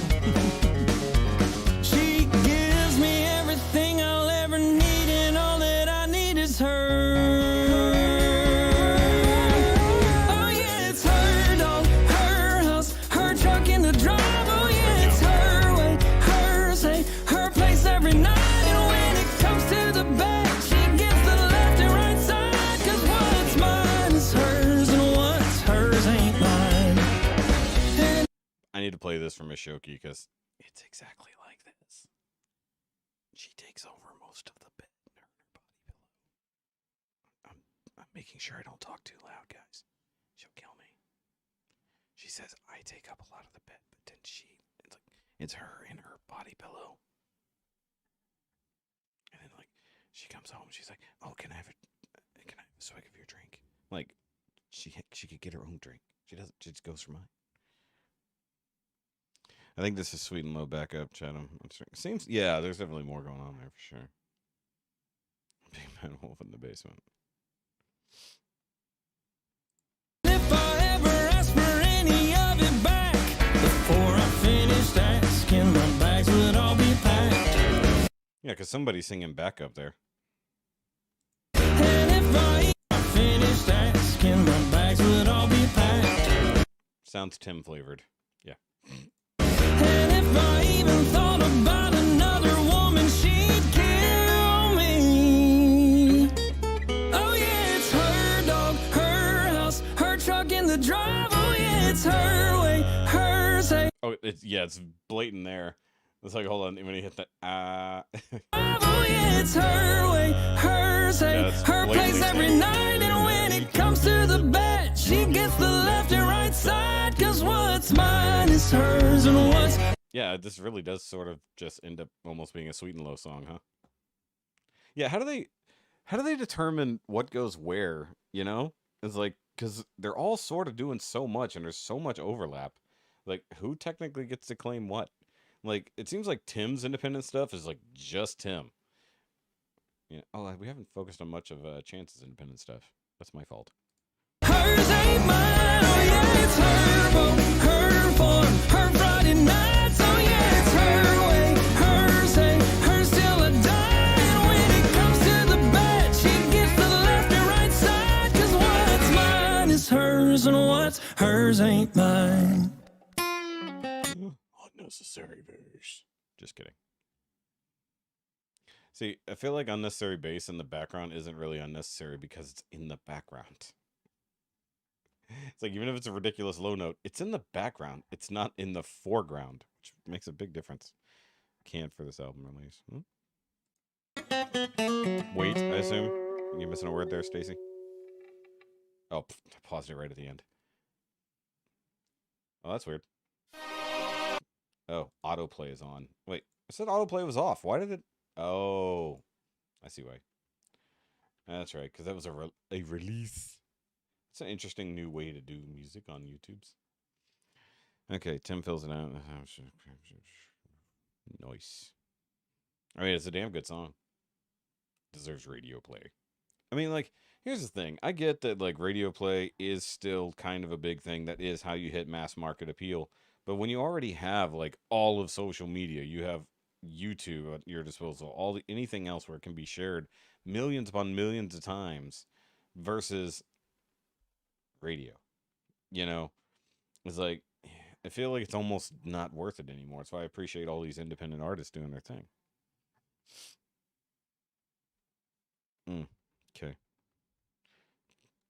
She gives me everything I'll ever need, and all that I need is her. Oh yeah, it's her dog, her house, her truck in the drive. Oh yeah, it's her way, her say, her place every night. And when it comes to the bed, she gets the left and right side. 'Cause what's mine is hers, and what's hers ain't mine. I need to play this for Miss Shoki because it's exactly like this. She takes over most of the bed in her body pillow. I'm making sure I don't talk too loud, guys. She'll kill me. She says I take up a lot of the bed, but then it's her in her body pillow. And then she comes home, she's like, "Oh, can I have a swig of your drink?" Like she could get her own drink. She doesn't. She just goes for mine. I think this is Sweet and Low backup, Chatham. Seems, yeah, there's definitely more going on there for sure. Big Man Wolf in the basement. If I ever asked for any of it back, before I finished asking, my bags would all be packed. Yeah, because somebody's singing backup there. And if I finished asking, my bags would all be packed. Sounds Tim flavored. Yeah. And if I even thought about another woman, she'd kill it's blatant there. It's like, hold on, when you hit the Oh, yeah, it's her way, her say, Yeah, that's her blatantly place every saying- night. And when it comes to the bed, she gets the left and right side. Cause what's mine is hers, and what's Yeah, this really does sort of just end up almost being a Sweet and Low song, huh? Yeah, how do they determine what goes where, you know? It's like, because they're all sort of doing so much and there's so much overlap. Like, who technically gets to claim what? Like, it seems like Tim's independent stuff is like just Tim. Yeah. Oh, we haven't focused on much of Chance's independent stuff. That's my fault. hers ain't mine. Oh, yeah, it's her boat, her farm, her Friday nights. Oh, yeah, it's her way, her say, her still a dime. And when it comes to the bed, she gets the left and right side. Cause what's mine is hers, and what's hers ain't mine. Unnecessary bass. Just kidding. See, I feel like unnecessary bass in the background isn't really unnecessary because it's in the background. It's like, even if it's a ridiculous low note, it's in the background. It's not in the foreground, which makes a big difference. Can't for this album release. Wait, I assume? You missing a word there, Stacy? Oh, I paused it right at the end. Oh, that's weird. Oh, autoplay is on. Wait, I said autoplay was off. Why did it? Oh, I see why. That's right, because that was a release. It's an interesting new way to do music on YouTube's. Okay, Tim fills it out. Nice. I mean, it's a damn good song. Deserves radio play. I mean, like, here's the thing. I get that, like, radio play is still kind of a big thing. That is how you hit mass market appeal. But when you already have, like, all of social media, you have YouTube at your disposal, anything else where it can be shared millions upon millions of times versus radio, you know, it's like, I feel like it's almost not worth it anymore. That's why I appreciate all these independent artists doing their thing. Okay.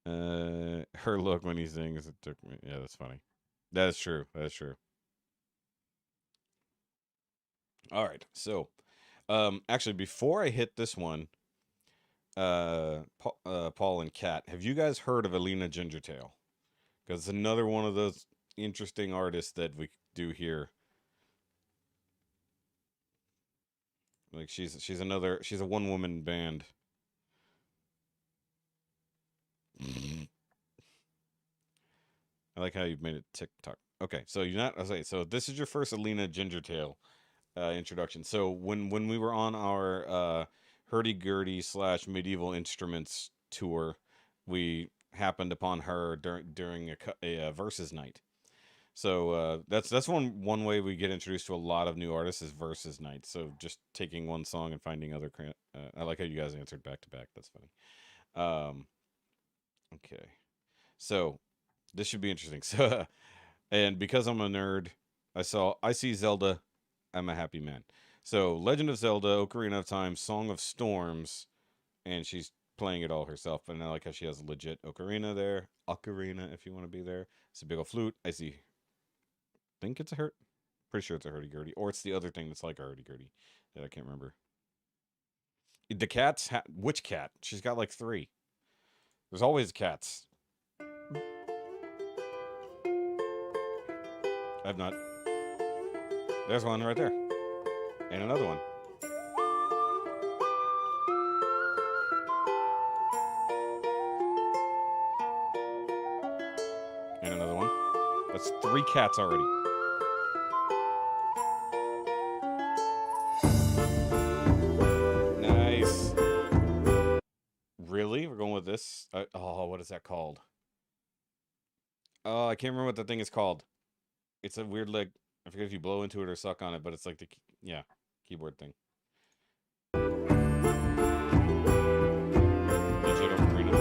Her look when he sings, it took me. Yeah, that's funny. That is true. That is true. All right. So, actually, before I hit this one, Paul and Kat, have you guys heard of Alina Gingertail? Because it's another one of those interesting artists that we do here. Like, she's a one-woman band. I like how you've made it TikTok. Okay, so so this is your first Alina Gingertail introduction. So when we were on our hurdy-gurdy / medieval instruments tour, we happened upon her during a versus night. So that's one way we get introduced to a lot of new artists is versus night. So just taking one song and finding other. I like how you guys answered back to back. That's funny. Okay, so this should be interesting. So, and because I'm a nerd, I see Zelda, I'm a happy man. So Legend of Zelda, Ocarina of Time, Song of Storms, and she's playing it all herself. And I like how she has a legit ocarina there. Ocarina, if you want to be there. It's a big old flute. I think it's pretty sure it's a hurdy-gurdy. Or it's the other thing that's like a hurdy-gurdy that I can't remember. The cats, which cat? She's got like 3. There's always cats. I've not. There's one right there. And another one. And another one. That's 3 cats already. Nice. Really? We're going with this? What is that called? Oh, I can't remember what the thing is called. It's a weird, like, I forget if you blow into it or suck on it, but it's like the, keyboard thing. Legit ocarina.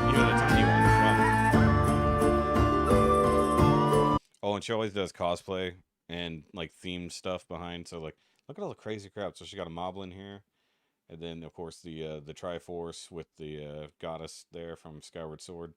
Even the tiny one. Wow. Oh, and she always does cosplay and like themed stuff behind. So like Look at all the crazy crap. So she got a moblin here, and then of course the Triforce with the goddess there from Skyward Sword.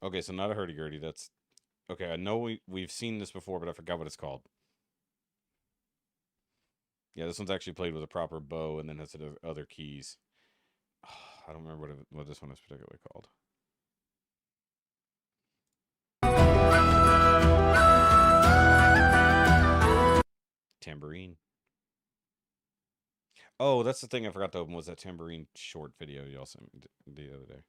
Okay, so not a hurdy-gurdy. That's okay. I know we've seen this before, but I forgot what it's called. Yeah, this one's actually played with a proper bow, and then has other keys. I don't remember what this one is particularly called. Tambourine. Oh, that's the thing I forgot to open was that tambourine short video y'all sent me the other day.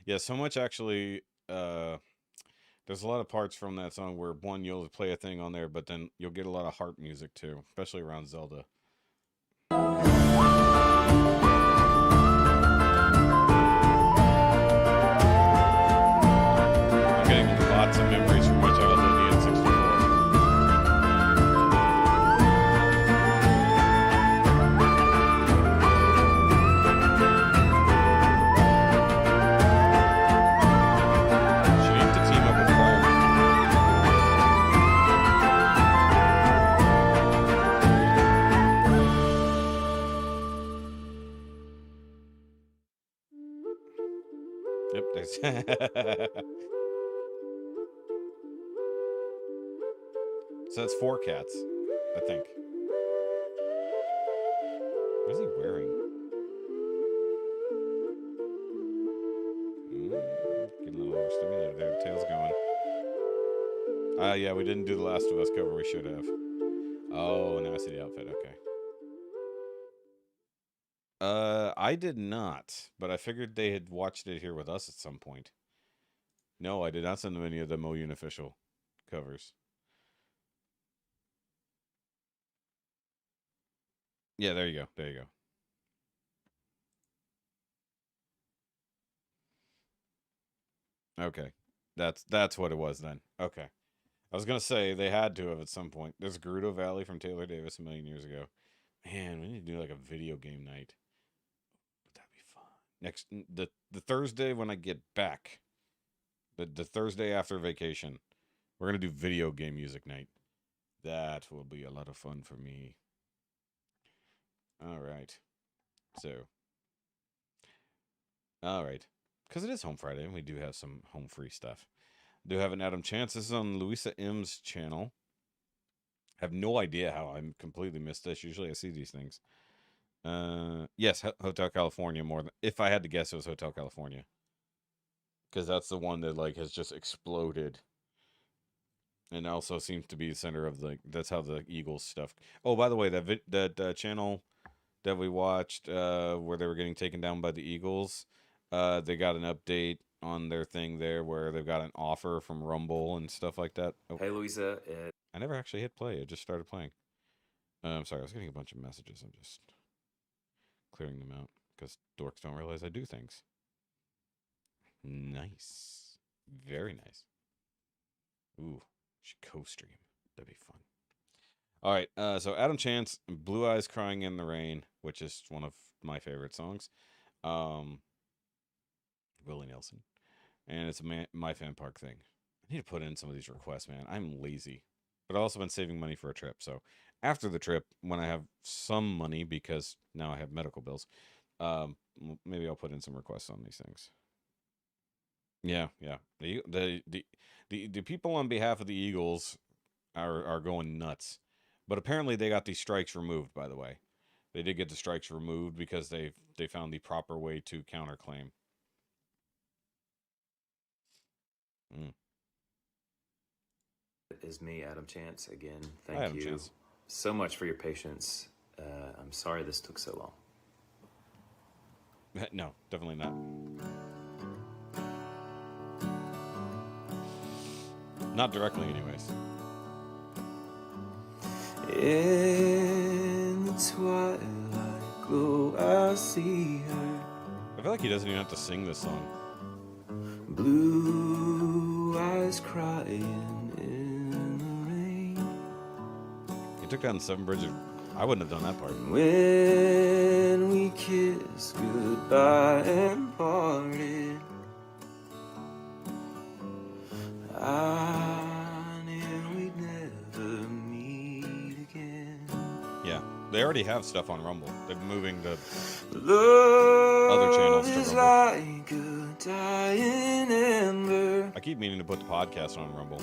Yeah, so much actually. There's a lot of parts from that song where one you'll play a thing on there, but then you'll get a lot of harp music too, especially around Zelda. I'm getting lots of memories from my childhood in 64. Yep, there's so that's 4 cats, I think. What is he wearing? Getting a little overstimulated there. The tail's going. Yeah, we didn't do the Last of Us cover. We should have. Oh, now I see the outfit. Okay. I did not, but I figured they had watched it here with us at some point. No, I did not send them any of the Mo Unofficial covers. Yeah, there you go. There you go. Okay. That's what it was then. Okay. I was gonna say they had to have at some point. There's Gerudo Valley from Taylor Davis a million years ago. Man, we need to do like a video game night. That'd be fun. Next the Thursday when I get back. The Thursday after vacation. We're gonna do video game music night. That will be a lot of fun for me. Alright. Alright. Because it is Home Friday and we do have some home free stuff. Do have an Adam Chance. This is on Louisa M's channel. I have no idea how I completely missed this. Usually I see these things. Yes, Hotel California more than... If I had to guess, it was Hotel California. Because that's the one that, like, has just exploded. And also seems to be the center of the... That's how the Eagles stuff... Oh, by the way, that channel that we watched where they were getting taken down by the Eagles, they got an update on their thing there where they've got an offer from Rumble and stuff like that. Oh. Hey, Louisa. I never actually hit play. I just started playing. I'm sorry, I was getting a bunch of messages. I'm just clearing them out because dorks don't realize I do things. Nice. Very nice. Ooh, should co-stream. That'd be fun. All right, so Adam Chance, Blue Eyes Crying in the Rain, which is one of my favorite songs. Willie Nelson. And it's a My Fan Park thing. I need to put in some of these requests, man. I'm lazy. But I've also been saving money for a trip. So after the trip, when I have some money, because now I have medical bills, maybe I'll put in some requests on these things. Yeah. The people on behalf of the Eagles are going nuts. But apparently they got these strikes removed, by the way. They did get the strikes removed because they found the proper way to counterclaim. Is me, Adam Chance, again. Thank Hi, Adam you Chance. so much for your patience. I'm sorry this took so long. No, definitely not. Not directly, anyways. In the twilight glow, I see her. I feel like he doesn't even have to sing this song. Blue eyes crying in the rain. He took down Seven Bridges. I wouldn't have done that part. When we kissed goodbye and parted, I knew we'd never meet again. Yeah, they already have stuff on Rumble. They're moving the Love other channels to is Rumble. like a dying ember, I keep meaning to put the podcast on Rumble.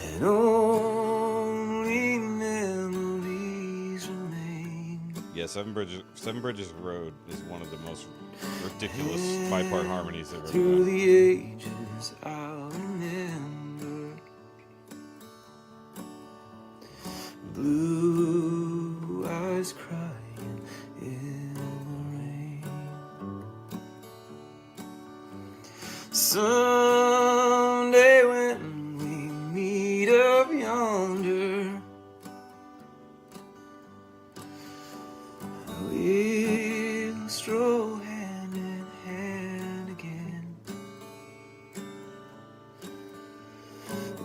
and only memories remain. Yeah, Seven Bridges Road is one of the most ridiculous 5-part harmonies I've ever Through done. the ages, I'll remember. Blue eyes crying in the rain. Someday when we meet up yonder, we'll stroll hand in hand again.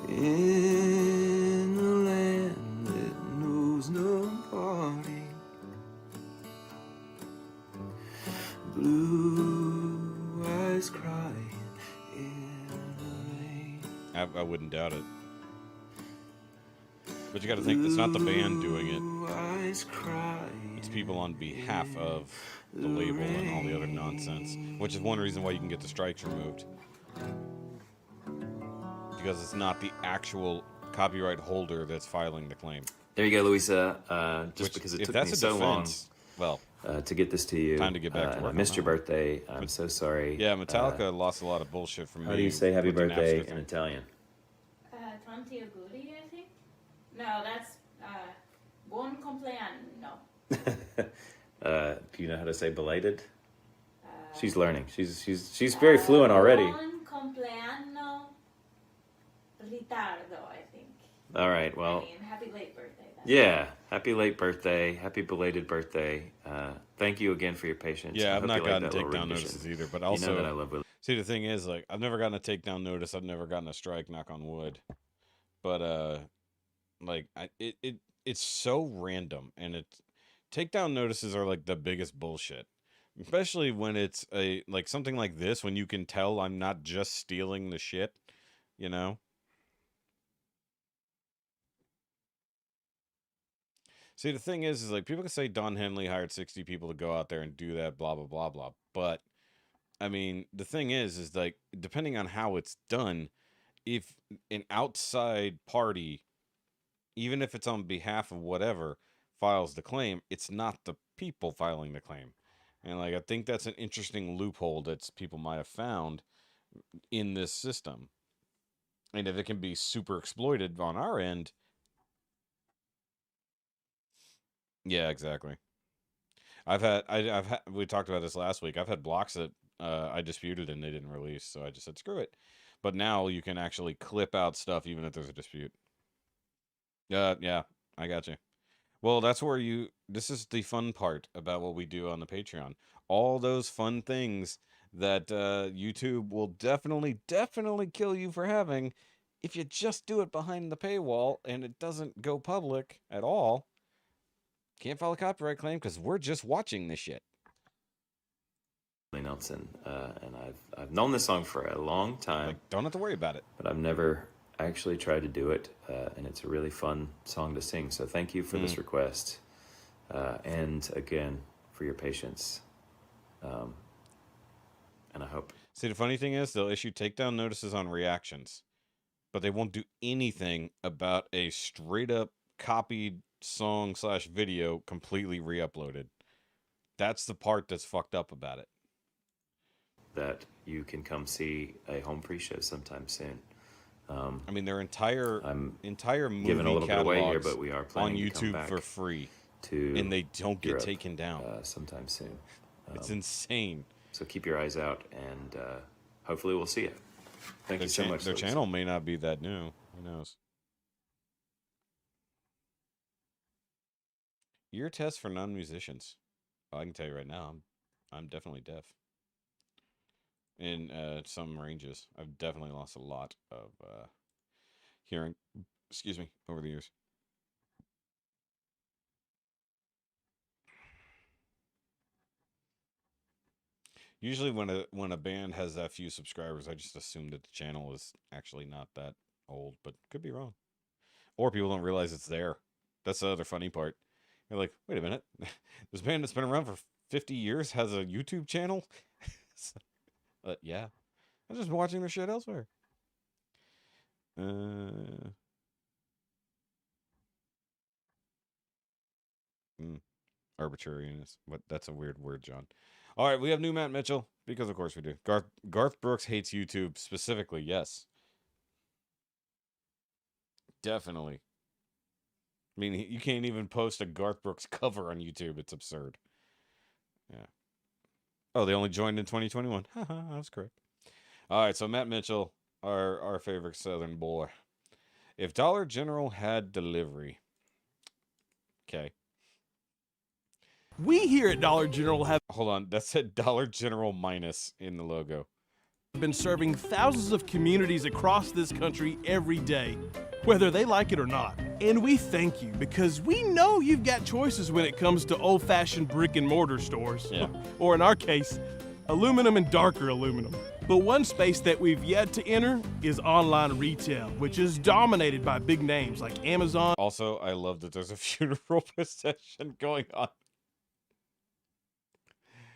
In the land that knows no parting, blue eyes crying in the rain. I wouldn't doubt it. But you got to think, it's not the band doing it. Blue eyes crying. It's people on behalf of the label and all the other nonsense. Which is one reason why you can get the strikes removed. Because it's not the actual copyright holder that's filing the claim. There you go, Louisa. Just Which, because it if took that's me a so long defense, well, to get this to you. time to get back to and work I on missed that your one. birthday. I'm so sorry. yeah, Metallica lost a lot of bullshit from me. How do you say happy with the birthday Napster in thing. Italian? 20 auguri, I think. No, that's buon compleanno. Do you know how to say belated? She's learning. She's very fluent already. Buon compleanno ritardo, I think. All right. Well, I mean, happy late birthday. Then. yeah. Happy late birthday. Happy belated birthday. Thank you again for your patience. I Yeah, I've hope not you like gotten that little takedown rendition. notices either, but You also know that I love Willie. see, the thing is, like, I've never gotten a takedown notice. I've never gotten a strike. Knock on wood. But like, it's so random, and takedown notices are like the biggest bullshit, especially when it's like something like this, when you can tell I'm not just stealing the shit, you know. See, the thing is like people can say Don Henley hired 60 people to go out there and do that, blah blah blah blah, but I mean, the thing is like, depending on how it's done, if an outside party, even if it's on behalf of whatever, files the claim, it's not the people filing the claim. And like, I think that's an interesting loophole that people might have found in this system. And if it can be super exploited on our end, yeah, exactly. I've had we talked about this last week. I've had blocks that I disputed and they didn't release, so I just said screw it. But now you can actually clip out stuff even if there's a dispute. Yeah, I got you. Well, that's where this is the fun part about what we do on the Patreon. All those fun things that YouTube will definitely kill you for having if you just do it behind the paywall and it doesn't go public at all. Can't file a copyright claim because we're just watching this shit. Nelson, and I've known this song for a long time. Like, don't have to worry about it. But I've never actually tried to do it, and it's a really fun song to sing. So thank you for this request, and again for your patience. And I hope. See, the funny thing is, they'll issue takedown notices on reactions, but they won't do anything about a straight up copied song / video completely re-uploaded. That's the part that's fucked up about it. That you can come see a home free show sometime soon. I mean, their entire movie giving a little bit away here, catalogs but we are on planning to come YouTube back for free, to and they don't get Europe, taken down. Sometime soon. It's insane. So keep your eyes out, and hopefully we'll see it. Thank you so much. Their channel may not be that new. Who knows? Ear test for non-musicians. Well, I can tell you right now, I'm definitely deaf. In some ranges, I've definitely lost a lot of hearing. Excuse me, over the years. Usually, when a band has that few subscribers, I just assume that the channel is actually not that old, but could be wrong. Or people don't realize it's there. That's the other funny part. You're like, wait a minute, this band that's been around for 50 years has a YouTube channel? Yeah, I've just been watching their shit elsewhere. Arbitrariness. What? That's a weird word, John. All right, we have new Matt Mitchell, because of course we do. Garth Brooks hates YouTube specifically, yes. Definitely. I mean, you can't even post a Garth Brooks cover on YouTube. It's absurd. Yeah. Oh, they only joined in 2021. Haha, that's correct. All right, so Matt Mitchell, our favorite Southern boy. If Dollar General had delivery. Okay. We here at Dollar General have Hold on, that said Dollar General minus in the logo. been serving thousands of communities across this country every day, whether they like it or not. And we thank you because we know you've got choices when it comes to old-fashioned brick and mortar stores. Yeah. Or in our case, aluminum and darker aluminum. But one space that we've yet to enter is online retail, which is dominated by big names like Amazon. Also, I love that there's a funeral procession going on.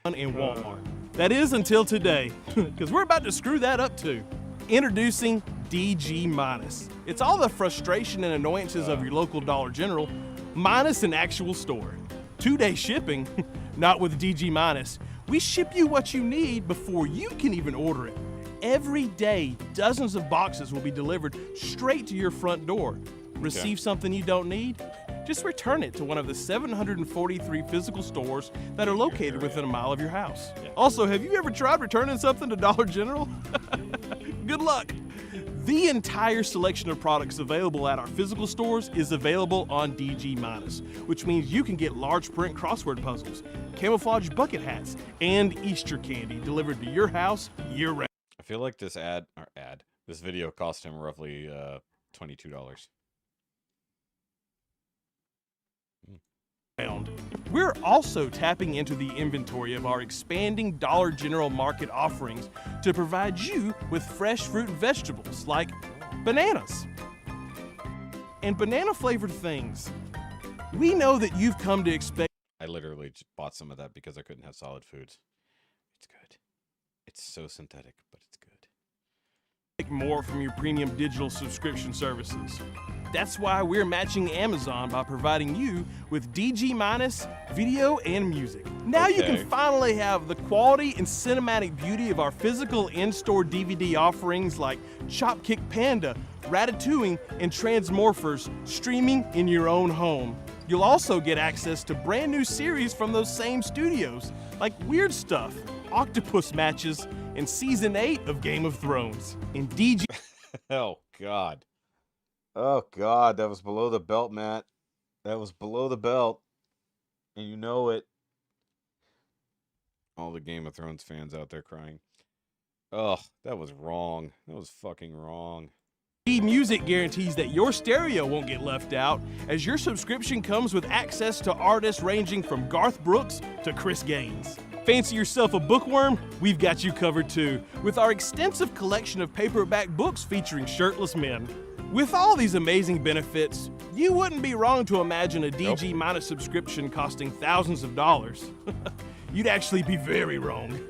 And Walmart. That is until today, because we're about to screw that up too. Introducing DG Minus. It's all the frustration and annoyances of your local Dollar General, minus an actual store. 2-day shipping, not with DG Minus. We ship you what you need before you can even order it. Every day, dozens of boxes will be delivered straight to your front door. Receive something you don't need? Just return it to one of the 743 physical stores that are located within a mile of your house. Also, have you ever tried returning something to Dollar General? Good luck. The entire selection of products available at our physical stores is available on DG Minus, which means you can get large print crossword puzzles, camouflage bucket hats, and Easter candy delivered to your house year-round. I feel like this this video cost him roughly $22. We're also tapping into the inventory of our expanding Dollar General Market offerings to provide you with fresh fruit and vegetables like bananas and banana-flavored things. We know that you've come to expect. I literally just bought some of that because I couldn't have solid foods. It's good. It's so synthetic, but it's good. More from your premium digital subscription services. That's why we're matching Amazon by providing you with DG Minus video and music. Now you can finally have the quality and cinematic beauty of our physical in-store DVD offerings like Chop Kick Panda, Ratatouille, and Transmorphers streaming in your own home. You'll also get access to brand new series from those same studios, like Weird Stuff, Octopus Matches, and Season 8 of Game of Thrones. In DG... Oh, God. Oh, God. That was below the belt, Matt. That was below the belt, and you know it. All the Game of Thrones fans out there crying. Ugh, that was wrong. That was fucking wrong. Music guarantees that your stereo won't get left out, as your subscription comes with access to artists ranging from Garth Brooks to Chris Gaines. Fancy yourself a bookworm? We've got you covered too, with our extensive collection of paperback books featuring shirtless men. With all these amazing benefits, you wouldn't be wrong to imagine a DG Minus subscription costing thousands of dollars. You'd actually be very wrong.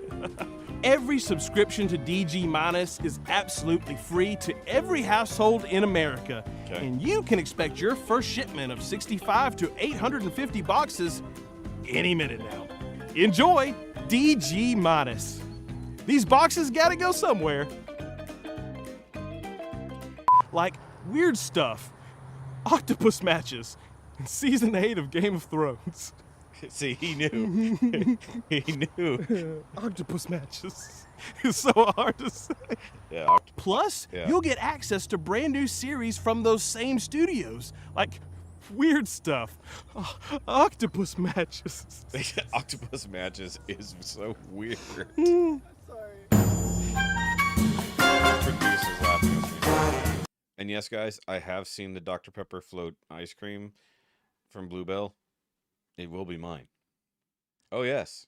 Every subscription to DG Minus is absolutely free to every household in America. Okay. And you can expect your first shipment of 65 to 850 boxes any minute now. Enjoy DG Minus. These boxes gotta go somewhere. Like weird stuff, octopus matches, and season 8 of Game of Thrones. See, he knew. He knew. Octopus matches. It's so hard to say. Yeah. Plus, you'll get access to brand new series from those same studios, like weird stuff. Octopus matches. Octopus matches is so weird. Producers laughing at me. And yes, guys, I have seen the Dr. Pepper float ice cream from Bluebell. It will be mine. Oh, yes.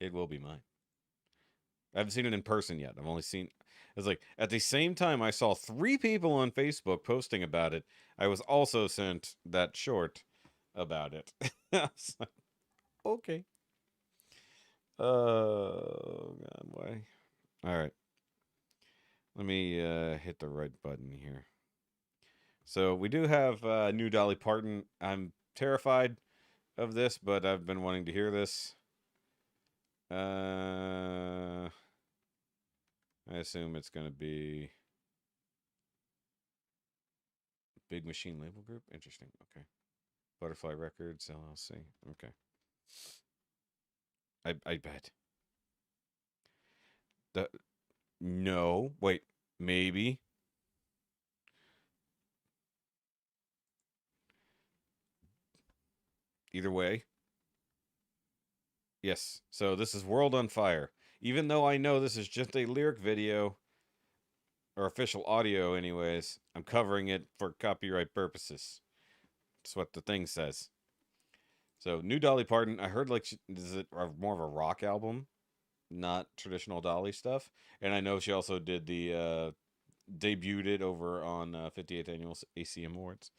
It will be mine. I haven't seen it in person yet. I've only seen... It's like, at the same time I saw 3 people on Facebook posting about it, I was also sent that short about it. I was like, okay. Oh, God, why? All right. Let me hit the right button here. So we do have new Dolly Parton. I'm terrified of this, but I've been wanting to hear this. I assume it's going to be Big Machine Label Group. Interesting. Okay. Butterfly Records, LLC. Okay. I bet. No. Wait. Maybe. Either way. Yes. So this is World on Fire. Even though I know this is just a lyric video, or official audio anyways, I'm covering it for copyright purposes. That's what the thing says. So, new Dolly Parton. I heard like is it more of a rock album, not traditional Dolly stuff. And I know she also did the debuted it over on 58th Annual ACM Awards.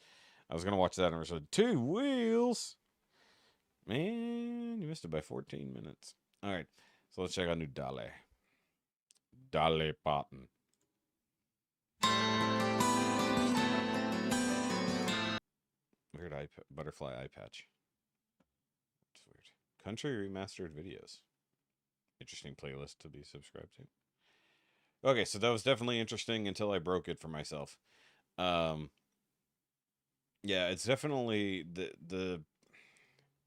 I was going to watch that and I said, 2 wheels. Man, you missed it by 14 minutes. All right, so let's check out new Dolly. Dolly Parton. Weird butterfly eye patch. It's weird. Country remastered videos. Interesting playlist to be subscribed to. Okay, so that was definitely interesting until I broke it for myself. Yeah, it's definitely the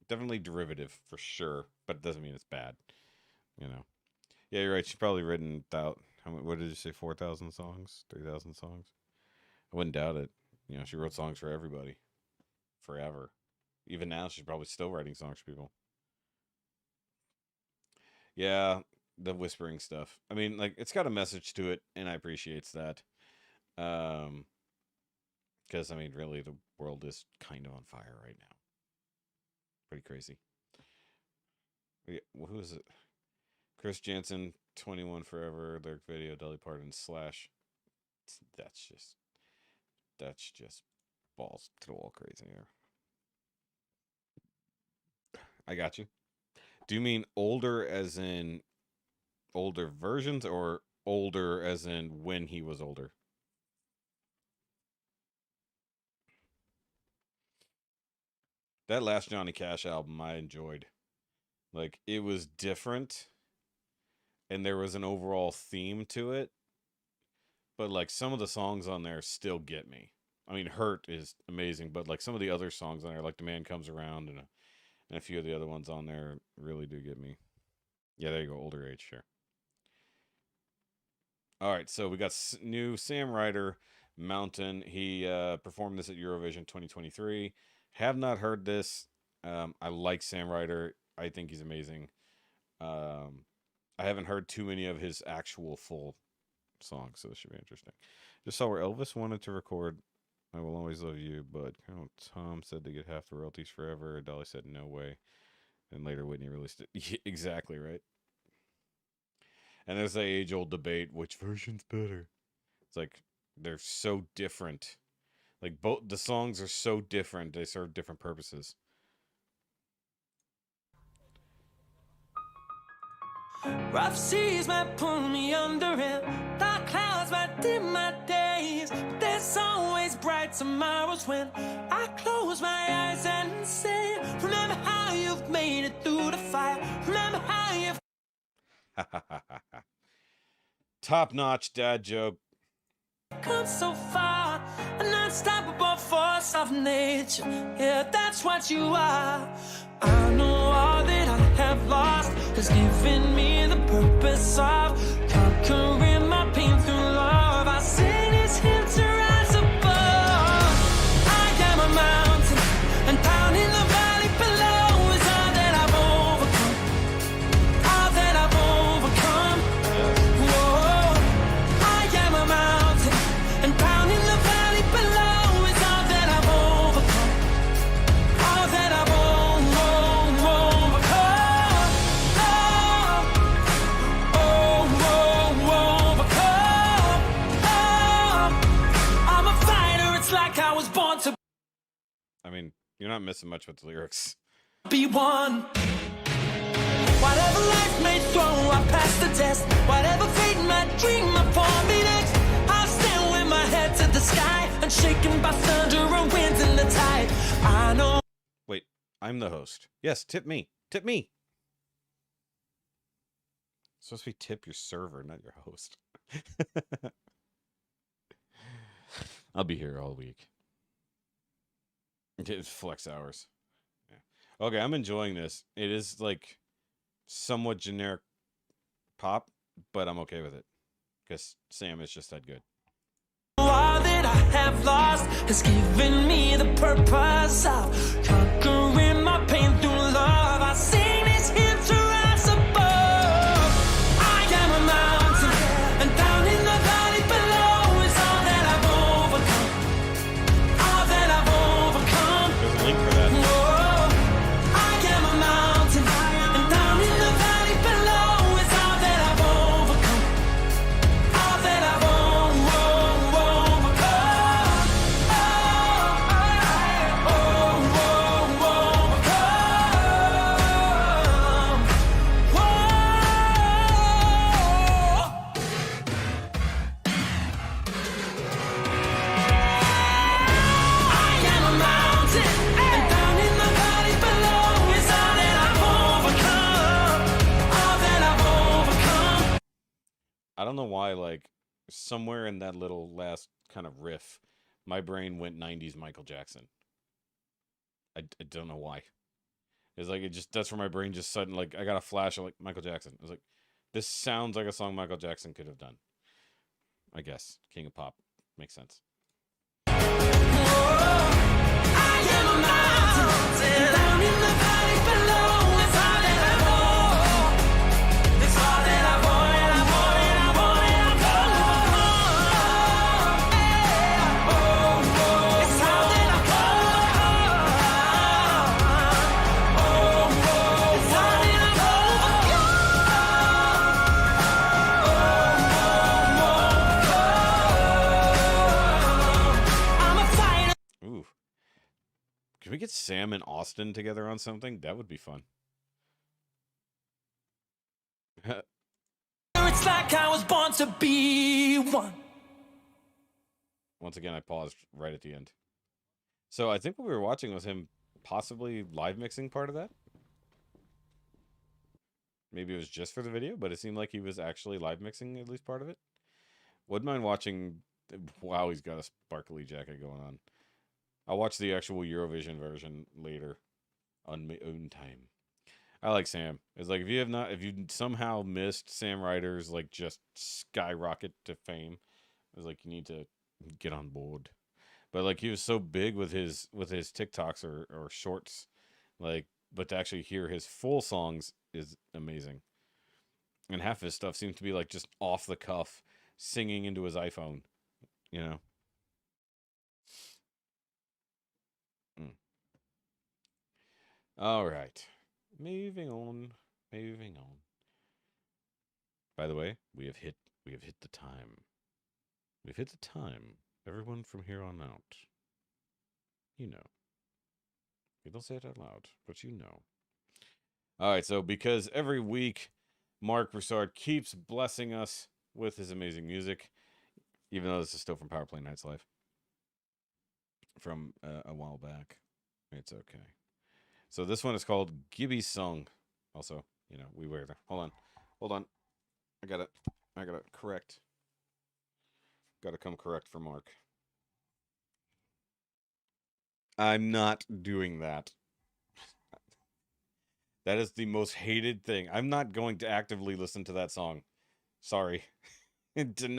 definitely derivative for sure, but it doesn't mean it's bad. You know. Yeah, you're right. She's probably written about what did you say? 4,000 songs, 3,000 songs. I wouldn't doubt it. You know, she wrote songs for everybody, forever. Even now, she's probably still writing songs for people. Yeah, the whispering stuff. I mean, like it's got a message to it, and I appreciates that. Because I mean, really, the world is kind of on fire right now. Pretty crazy. Yeah, well, who is it? Chris Jansen, 21 Forever, lyric video, Dolly Parton / That's just balls to the wall crazy here. I got you. Do you mean older as in older versions or older as in when he was older? That last Johnny Cash album I enjoyed. Like, it was different and there was an overall theme to it. But like some of the songs on there still get me. I mean, Hurt is amazing, but like some of the other songs on there, like The Man Comes Around and a few of the other ones on there really do get me. Yeah, there you go. Older age, sure. All right, so we got new Sam Ryder, Mountain. He performed this at Eurovision 2023. Have not heard this. I like Sam Ryder. I think he's amazing. I haven't heard too many of his actual full songs, so this should be interesting. Just saw where Elvis wanted to record "I Will Always Love You," but Colonel Tom said to get half the royalties forever. Dolly said no way. And later Whitney released it. Yeah, exactly, right? And there's the age-old debate, which version's better? It's like, they're so different. Like, both the songs are so different. They serve different purposes. Rough seas might pull me under it, dark clouds might dim my days, but there's always bright tomorrows when I close my eyes and say, remember how you've made it through the fire, remember how you've Top-notch dad joke. come so far, an unstoppable force of nature. Yeah, that's what you are. I know all that I have lost has given me the purpose of conquering my pain through love. I sing his hymn to rise above. I am a mountain, and down in the valley below is all that I've overcome. All that I've overcome. Whoa, I am a mountain, and down in the valley below is all that I've overcome. All that I've overcome. I'm a fighter, it's like I was born to I mean, you're not missing much with the lyrics. be one. Whatever life may throw, I pass the test. Whatever fate might dream upon me next, I'll stand with my head to the sky, unshaken by thunder and winds and the tide. I know. Wait, I'm the host. Yes, tip me. Tip me. It's supposed to be tip your server, not your host. I'll be here all week. It's flex hours. Yeah. Okay, I'm enjoying this. It is like somewhat generic pop, but I'm okay with it because Sam is just that good. All that I have lost has given me the purpose of conquering my pain through love. I sing this hymn to rise above. I am a mountain, and down in the valley below is all that I've overcome. All that I've overcome. There's a link for that. Whoa, I am a mountain, and down in the valley below is all that I've overcome. All that I've overcome. I don't know why, like, somewhere in that little last kind of riff, my brain went 90s Michael Jackson. I don't know why. It's like, that's where my brain just suddenly, like, I got a flash of, like, Michael Jackson. I was like, this sounds like a song Michael Jackson could have done. I guess. King of Pop. Makes sense. I am a mountain, down in the valley below is all that I want. It's all that I want. Ooh. Can we get Sam and Austin together on something? That would be fun. It's like I was born to be one. Once again, I paused right at the end. So I think what we were watching was him possibly live mixing part of that. Maybe it was just for the video, but it seemed like he was actually live mixing at least part of it. Wouldn't mind watching. Wow, he's got a sparkly jacket going on. I'll watch the actual Eurovision version later on my own time. I like Sam. It's like if you somehow missed Sam Ryder's like just skyrocket to fame, it's like you need to get on board. But like he was so big with his TikToks or shorts, like, but to actually hear his full songs is amazing. And half his stuff seems to be like just off the cuff, singing into his iPhone, you know. All right, moving on. By the way, we have hit the time. We've hit the time. Everyone from here on out, you know. We don't say it out loud, but you know. All right, so because every week Mark Broussard keeps blessing us with his amazing music, even though this is still from Power Play Nights Live from a while back. It's okay. So this one is called Gibby's Song. Also, you know, we wear there. Hold on. I gotta correct. Gotta come correct for Mark. I'm not doing that. That is the most hated thing. I'm not going to actively listen to that song. Sorry. Instant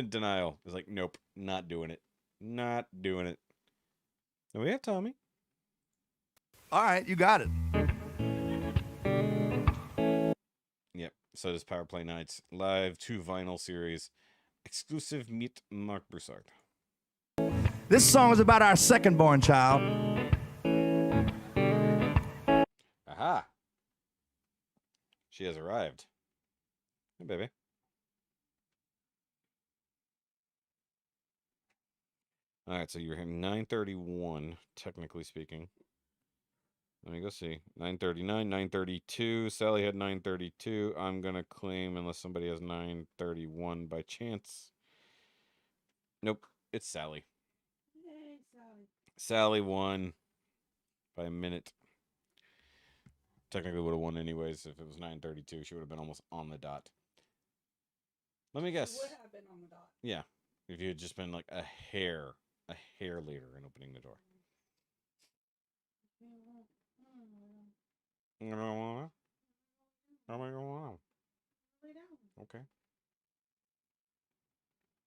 denial. It's like, nope, not doing it. Not doing it. And we have Tommy. All right, you got it. Yep. So does Power Play Nights Live 2 vinyl series. Exclusive meet Mark Broussard. This song is about our second-born child. Aha. She has arrived. Hey, baby. All right, so you're here 9:31, technically speaking. Let me go see. 9:39, 9:32. Sally had 9:32. I'm going to claim unless somebody has 9:31 by chance. Nope, it's Sally. Yay, Sally. Sally won by a minute. Technically would have won anyways. If it was 9:32, she would have been almost on the dot. Let me guess. She would have been on the dot. Yeah, if you had just been like a hair later in opening the door. Okay.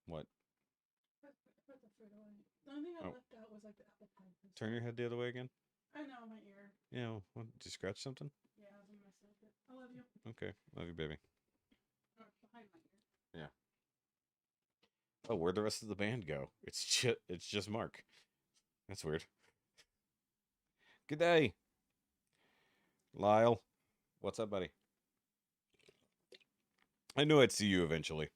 What? Put the fruit away. The only thing I left out was like the apple pie. Turn your head the other way again. I know, my ear. Yeah, what, did you scratch something? Yeah, I was in my circuit. I love you. Okay, love you, baby. Behind my ear. Yeah. Oh, where'd the rest of the band go? It's just Mark. That's weird. Good day. Lyle. What's up, buddy? I knew I'd see you eventually.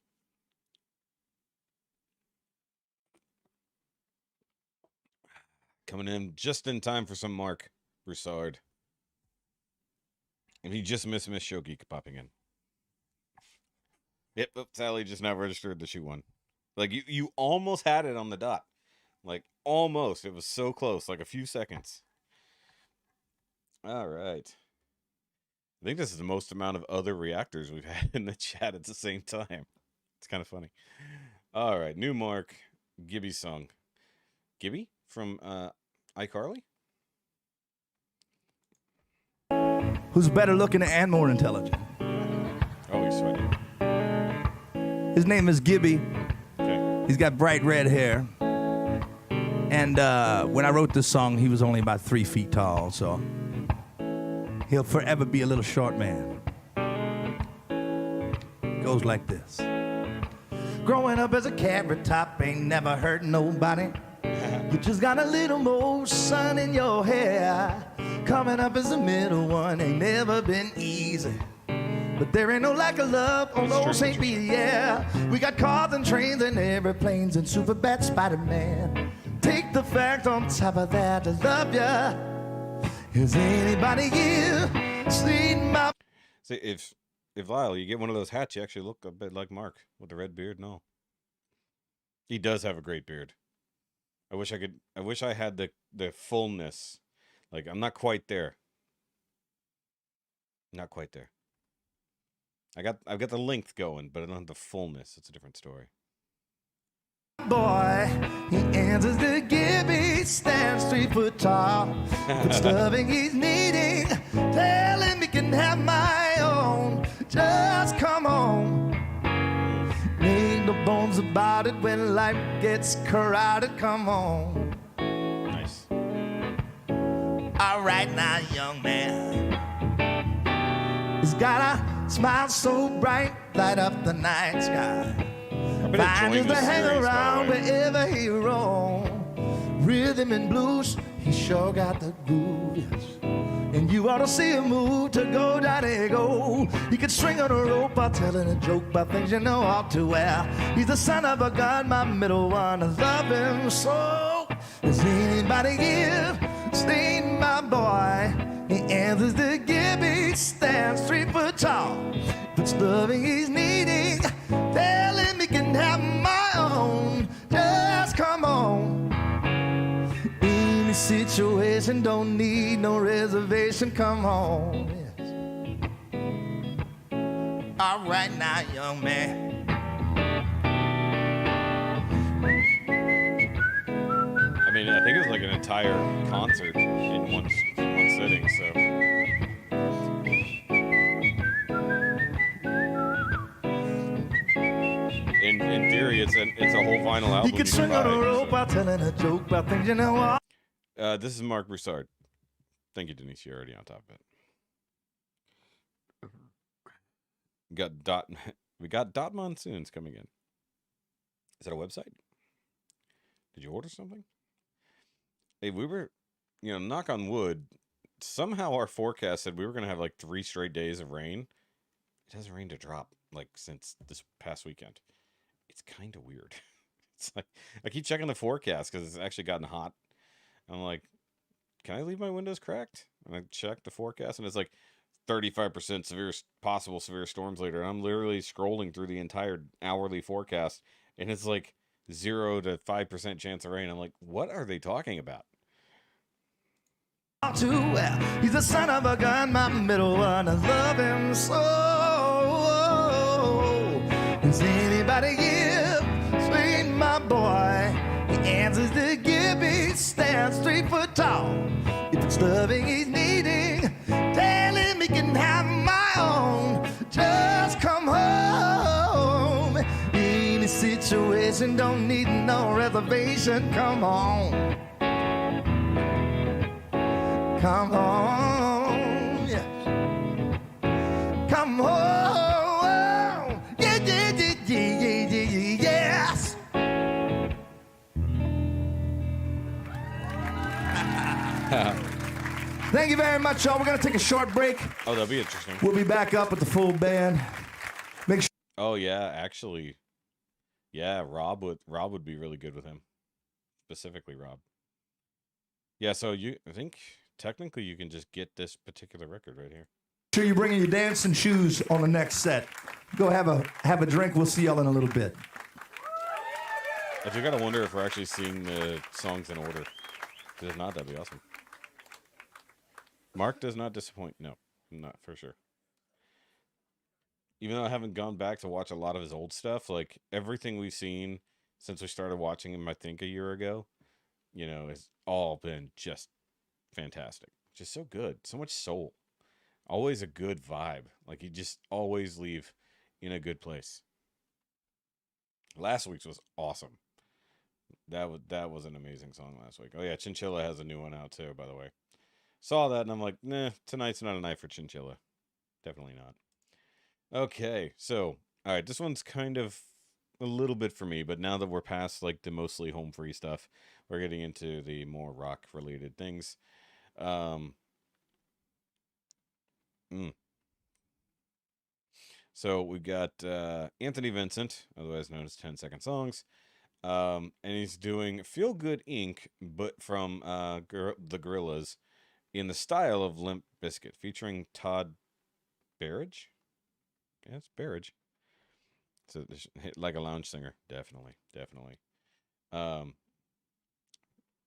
Coming in just in time for some Mark Broussard. And he just missed Miss Shogi popping in. Yep, Sally just now registered that she won. Like, you almost had it on the dot. Like, almost. It was so close. Like, a few seconds. All right. I think this is the most amount of other reactors we've had in the chat at the same time. It's kind of funny. All right. New Mark. Gibby song. Gibby? From iCarly? Who's better looking and more intelligent? Oh, he's sweaty. His name is Gibby. Okay. He's got bright red hair. And when I wrote this song, he was only about 3 feet tall, so he'll forever be a little short man. Goes like this. Growing up as a carrot top ain't never hurt nobody. You just got a little more sun in your hair. Coming up as the middle one ain't never been easy. But there ain't no lack of love on those St. Pete, yeah. We got cars and trains and airplanes and super bad Spider-Man. Take the fact on top of that, I love ya. Is anybody here seen my... See, if Lyle, you get one of those hats, you actually look a bit like Mark with the red beard. No. He does have a great beard. I wish I had the fullness. Like, I'm not quite there. Not quite there. I've got the length going, but I don't have the fullness. It's a different story. Boy, he answers the Gibby, stands 3 foot tall. But stuffing he's needing, tell him he can have my own. Just come on. Ain't no bones about it when life gets crowded. Come on. Nice. All right now, young man. He's got a smile so bright, light up the night sky. I've been Finds enjoying to this hang series, by around the way. wherever he roam. Rhythm and blues, he sure got the groove, yes. And you ought to see him move to go, daddy, go. He could string on a rope by telling a joke about things you know all too well. He's the son of a gun, my middle one. I love him so. Does anybody give? Stay my boy. He answers the give. He stands 3 foot tall. If it's loving he's needing, tell him he can have my own. Just come on. Any situation, don't need no reservation. Come on. Yes. All right now, young man. I mean, I think it was like an entire concert in one sitting, so. In theory, it's a whole vinyl album. You could swing on a rope by telling a joke about things you know all. This is Mark Broussard. Thank you, Denise. You're already on top of it. We got Dot Monsoons coming in. Is that a website? Did you order something? Hey, we were, knock on wood. Somehow our forecast said we were going to have like 3 straight days of rain. It hasn't rained a drop like since this past weekend. It's kind of weird. It's like I keep checking the forecast because it's actually gotten hot. I'm like, can I leave my windows cracked? And I check the forecast and it's like 35% possible severe storms later. And I'm literally scrolling through the entire hourly forecast and it's like 0 to 5% chance of rain. I'm like, what are they talking about? Too well. He's the son of a gun, my middle one. I love him so. Does anybody give? Sweet my boy. He answers the give. He stands 3 foot tall. If it's loving he's needing, tell him he can have my own. Just come home. Any situation, don't need no reservation. Come on. Come home, yes. Come home, yeah, yeah, yeah, yeah, yeah, yeah, yes. Thank you very much, y'all. We're gonna take a short break. Oh, that'll be interesting. We'll be back up with the full band. Make sure. Oh yeah, actually, yeah, Rob would be really good with him, specifically Rob. Yeah, so I think. Technically, you can just get this particular record right here. Sure you're bringing your dancing shoes on the next set. Go have a drink. We'll see y'all in a little bit. I do gotta wonder if we're actually seeing the songs in order. Because if not, that'd be awesome. Mark does not disappoint. No, not for sure. Even though I haven't gone back to watch a lot of his old stuff, like everything we've seen since we started watching him, I think a year ago, it's all been just fantastic. Just so good. So much soul. Always a good vibe. Like you just always leave in a good place. Last week's was awesome. That was an amazing song last week. Oh yeah, Chinchilla has a new one out too, by the way. Saw that and I'm like, nah, tonight's not a night for Chinchilla. Definitely not. Okay, so all right, this one's kind of a little bit for me, but now that we're past like the mostly home free stuff, we're getting into the more rock related things. So we've got Anthony Vincent, otherwise known as 10 Second Songs, and he's doing Feel Good Inc., but from the Gorillaz in the style of Limp Bizkit, featuring Todd Barrage. Yeah, it's Barrage. So like a lounge singer, definitely.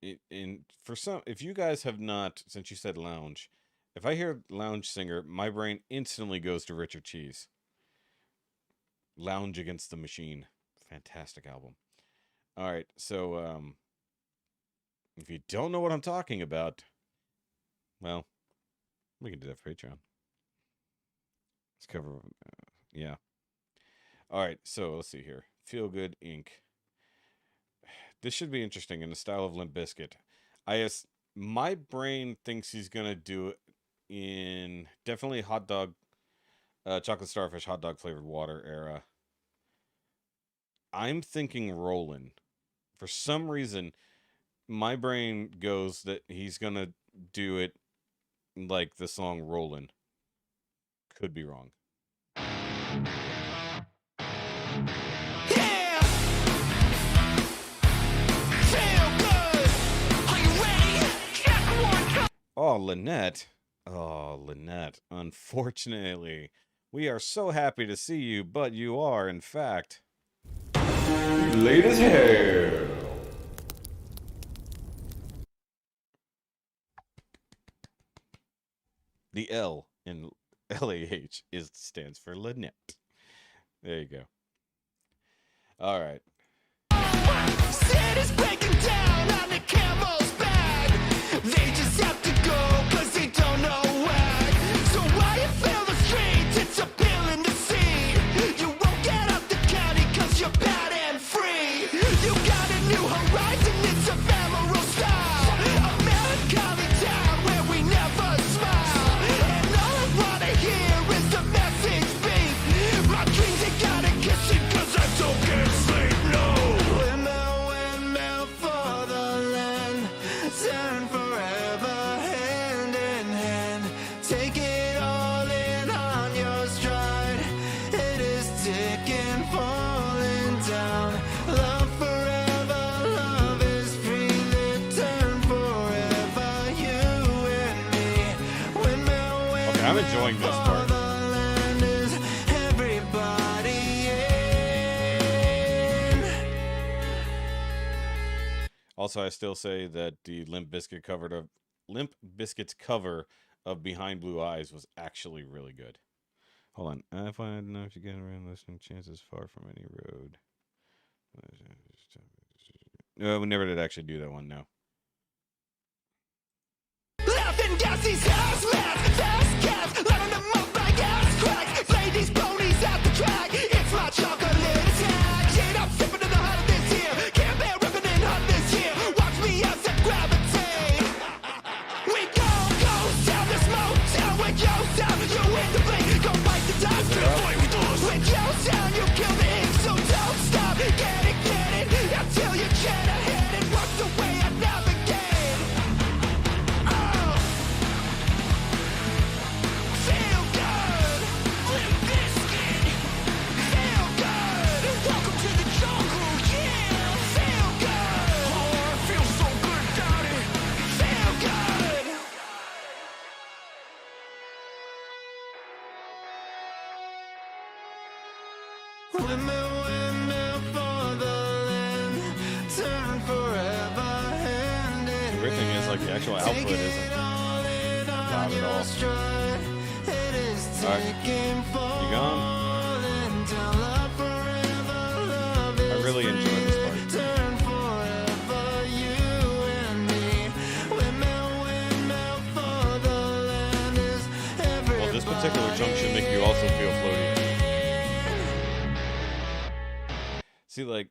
If you guys have not, since you said lounge, if I hear lounge singer, my brain instantly goes to Richard Cheese. Lounge Against the Machine. Fantastic album. All right, so if you don't know what I'm talking about, well, we can do that for Patreon. Let's cover, yeah. All right, so let's see here. Feel Good Inc. This should be interesting in the style of Limp Bizkit. My brain thinks he's gonna do it in definitely hot dog, chocolate starfish hot dog flavored water era. I'm thinking Rollin'. For some reason, my brain goes that he's gonna do it like the song Rollin'. Could be wrong. Yeah! Feel good! Are you ready? Check one, Oh, Lynette. Oh, Lynette. Unfortunately, we are so happy to see you, but you are, in fact, late as hell. The L in LAH stands for Lynette. There you go. All right. City's breaking down on the camel's back. They just have to go cause they don't know why. So why you fill the streets, it's appealing to see. You won't get up the county cause you're bad and free. You got a new horizon, it's ephemeral style. A melancholy town where we never smile. And all I wanna hear is the message beat. My dreams ain't gotta kiss it cause I don't get sleep, no. Windmill for the land, turn forever hand in hand. Take it all in on your stride. It is ticking, falling down. Love forever, love is free. Turn forever, you and me. Windmill, Okay, I'm enjoying this part. the land is everybody in. Also, I still say that the Limp Bizkit's cover of Behind Blue Eyes was actually really good. Hold on. I find enough to get around listening chances far from any road. No, we never did actually do that one, no. Laughing gas these hazmats, fast cats, letting them up like ass cracks. Play these ponies at the track, it's my chocolate attack. Shit, I'm sipping in the heart of this year. Can't bear ripping in hot this year. Watch me as I gravitate. We go down this motown with your sound. You in the blink, go fight the doctor. With your sound, you kill the ink, so don't stop. Get it, until you jet ahead and watch the way I navigate. Oh. Feel good, Limp Bizkit. Feel good, welcome to the jungle, yeah. Feel good, oh, it feels so good, daddy. Feel good. Windmill for the land, turn forever hand in The weird thing is, like, the actual output isn't loud at all. Alright. You gone? I really enjoy this part. Well, this particular jump should make you also feel floaty. See, like,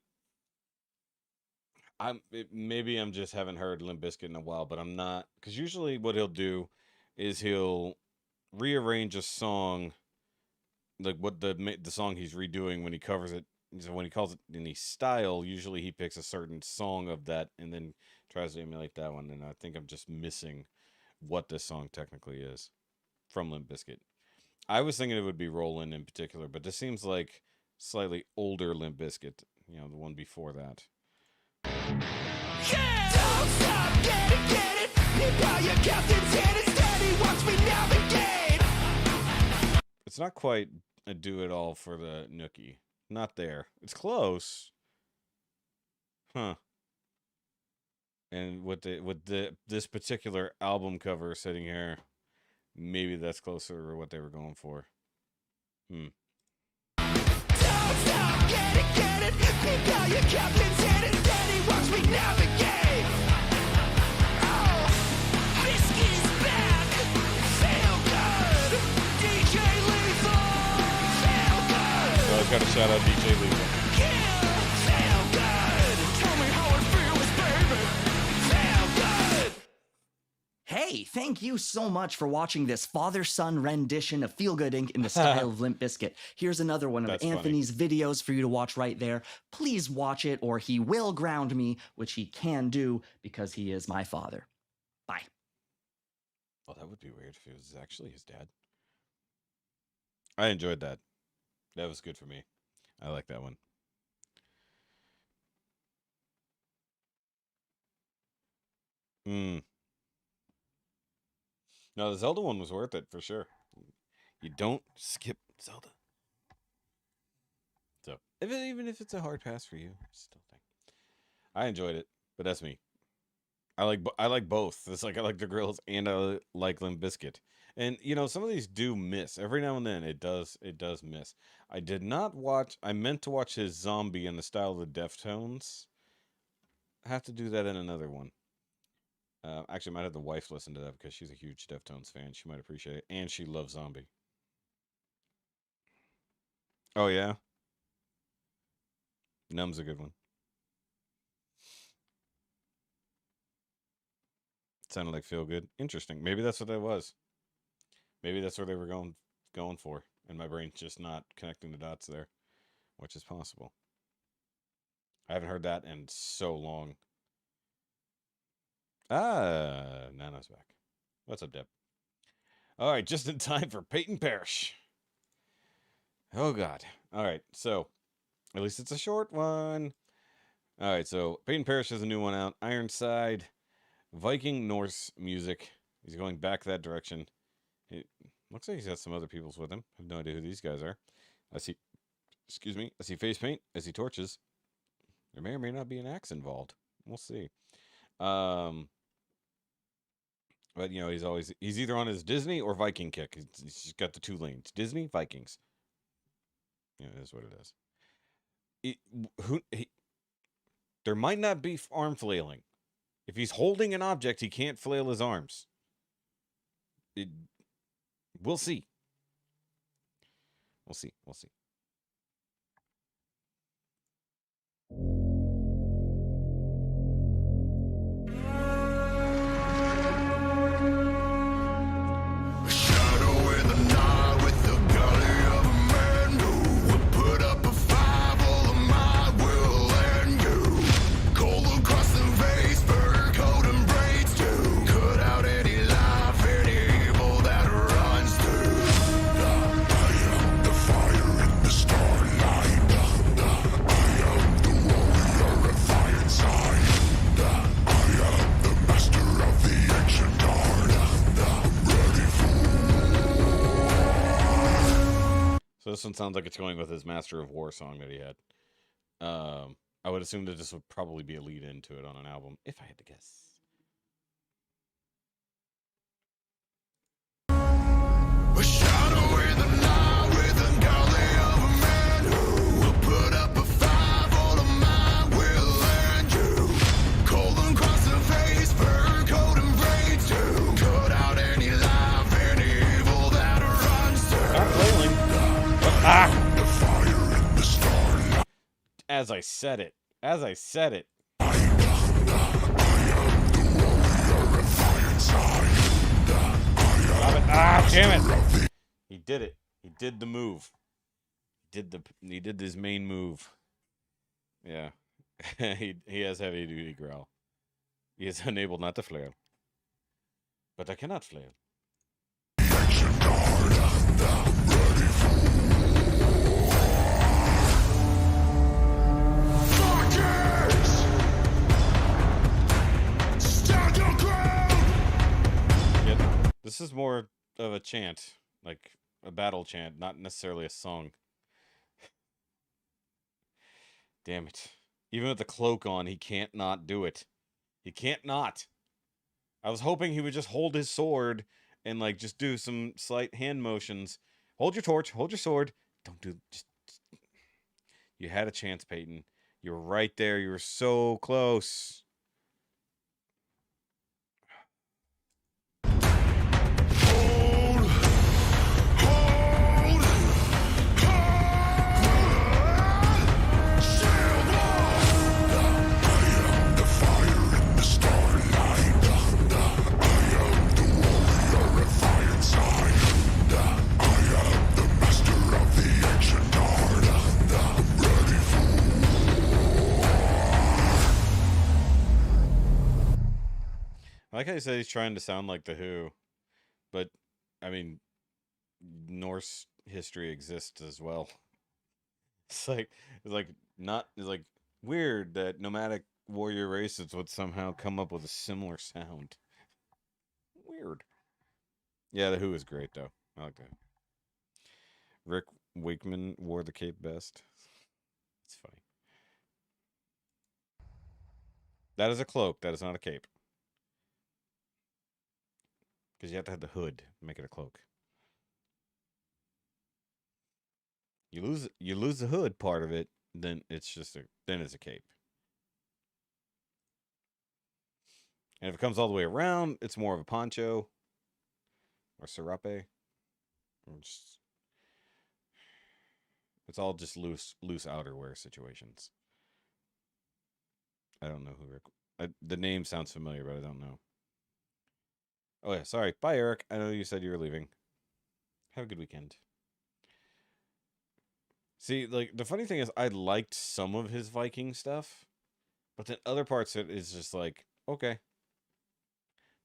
maybe I'm just haven't heard Limp Bizkit in a while, but I'm not, because usually what he'll do is he'll rearrange a song, like what the song he's redoing when he covers it. So when he calls it any style, usually he picks a certain song of that and then tries to emulate that one. And I think I'm just missing what this song technically is from Limp Bizkit. I was thinking it would be Rollin' in particular, but this seems like slightly older Limp Bizkit, you know, the one before that. Yeah! Don't stop, get it. Keep all your captain's head is steady, watch me navigate. It's not quite a do-it-all for the Nookie. Not there. It's close. Huh. And with this particular album cover sitting here, maybe that's closer to what they were going for. Don't stop, get it. Keep all your captain's head is steady, watch me navigate. Oh, Whiskey is back. Feel good. DJ Lethal. Feel good. So I've got to shout out DJ Lethal. Yeah. Hey, thank you so much for watching this father-son rendition of Feel Good Inc. in the style of Limp Bizkit. Here's another one of That's Anthony's videos for you to watch right there. Please watch it or he will ground me, which he can do because he is my father. Bye. Well, that would be weird if it was actually his dad. I enjoyed that. That was good for me. I like that one. No, the Zelda one was worth it for sure. You don't skip Zelda. So, even if it's a hard pass for you, I still think I enjoyed it. But that's me. I like both. It's like I like the Gorillaz and I like Limp Bizkit. And you know, some of these do miss every now and then. It does miss. I did not watch. I meant to watch his Zombie in the style of the Deftones. I have to do that in another one. Actually, I might have the wife listen to that because she's a huge Deftones fan. She might appreciate it, and she loves Zombie. Oh yeah, Numb's a good one. Sounded like Feel Good. Interesting. Maybe that's what that was. Maybe that's where they were going for, and my brain's just not connecting the dots there, which is possible. I haven't heard that in so long. Nana's back. What's up, Deb? All right, just in time for Peyton Parrish. Oh, God. All right, so at least it's a short one. All right, so Peyton Parrish has a new one out. Ironside, Viking Norse music. He's going back that direction. It looks like he's got some other peoples with him. I have no idea who these guys are. I see face paint. I see torches. There may or may not be an axe involved. We'll see. But, you know, he's either on his Disney or Viking kick. He's got the two lanes. Disney, Vikings. Yeah, it is what it is. There might not be arm flailing. If he's holding an object, he can't flail his arms. We'll see. We'll see. So this one sounds like it's going with his Master of War song that he had. I would assume that this would probably be a lead into it on an album, if I had to guess. A shadow in the night with a galley of a man who will put up a fight. All of mine will land you. Cold and cross the face, burn coat and braids too. Cut out any life, any evil that runs through. Not flailing. The fire in the starlight. As I said it. Damn it! He did it. He did the move. He did his main move. Yeah. he has heavy duty growl. He is unable not to flail. But I cannot flail. This is more of a chant, like a battle chant, not necessarily a song. Damn it. Even with the cloak on, he can't not do it. He can't not. I was hoping he would just hold his sword and like just do some slight hand motions. Hold your torch, hold your sword. Don't do just You had a chance, Peyton. You were right there. You were so close. like how you said he's trying to sound like the Who, but I mean, Norse history exists as well. It's like weird that nomadic warrior races would somehow come up with a similar sound. Weird. Yeah, the Who is great though. I like that. Rick Wakeman wore the cape best. It's funny. That is a cloak. That is not a cape. Because you have to have the hood to make it a cloak. You lose the hood part of it, then it's a cape. And if it comes all the way around, it's more of a poncho or serape. It's all just loose outerwear situations. I don't know who Rick. The name sounds familiar, but I don't know. Oh yeah, sorry. Bye, Eric. I know you said you were leaving. Have a good weekend. See, like, the funny thing is, I liked some of his Viking stuff, but then other parts of it is just like, okay,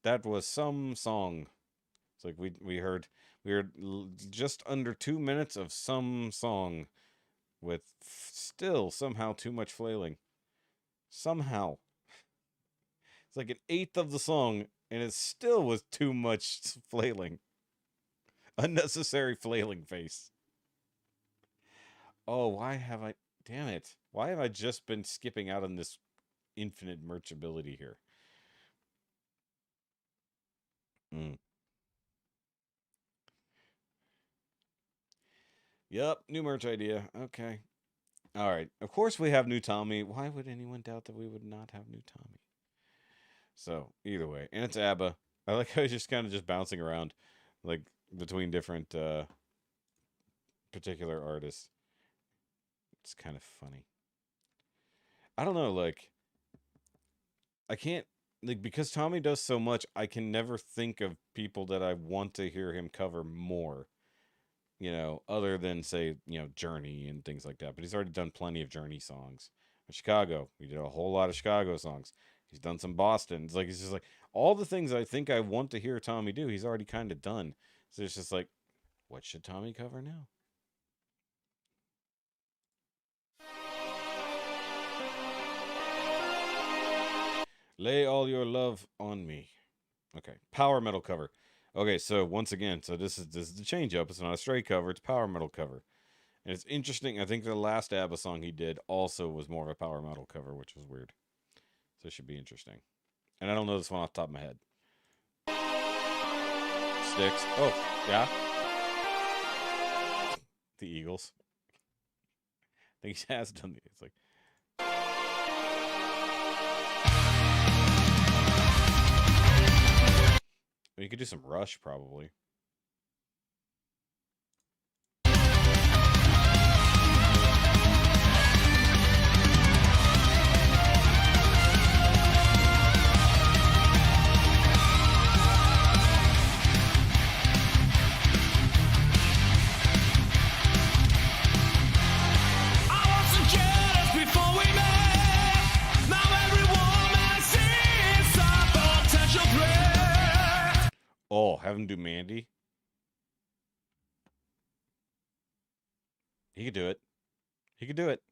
that was some song. It's like we heard just under 2 minutes of some song with still somehow too much flailing. Somehow. It's like an eighth of the song, and it still was too much flailing. Unnecessary flailing face. Oh, damn it. Why have I just been skipping out on this infinite merchability here? Yep, new merch idea. Okay. All right. Of course we have new Tommy. Why would anyone doubt that we would not have new Tommy? So, either way. And it's ABBA. I like how he's just kind of just bouncing around, like, between different particular artists. It's kind of funny. I don't know, like, I can't, like, because Tommy does so much, I can never think of people that I want to hear him cover more, you know, other than, say, you know, Journey and things like that. But he's already done plenty of Journey songs. In Chicago, he did a whole lot of Chicago songs. He's done some Boston. It's like, he's just like, all the things I think I want to hear Tommy do, he's already kind of done. So it's just like, what should Tommy cover now? Lay all your love on me. Okay, power metal cover. Okay, so once again, so this is the change up. It's not a straight cover, it's power metal cover. And it's interesting. I think the last ABBA song he did also was more of a power metal cover, which was weird. So it should be interesting. And I don't know this one off the top of my head. Sticks. Oh, yeah. The Eagles. I think he has done it's like you could do some Rush, probably. Oh, have him do Mandy. He could do it. He could do it.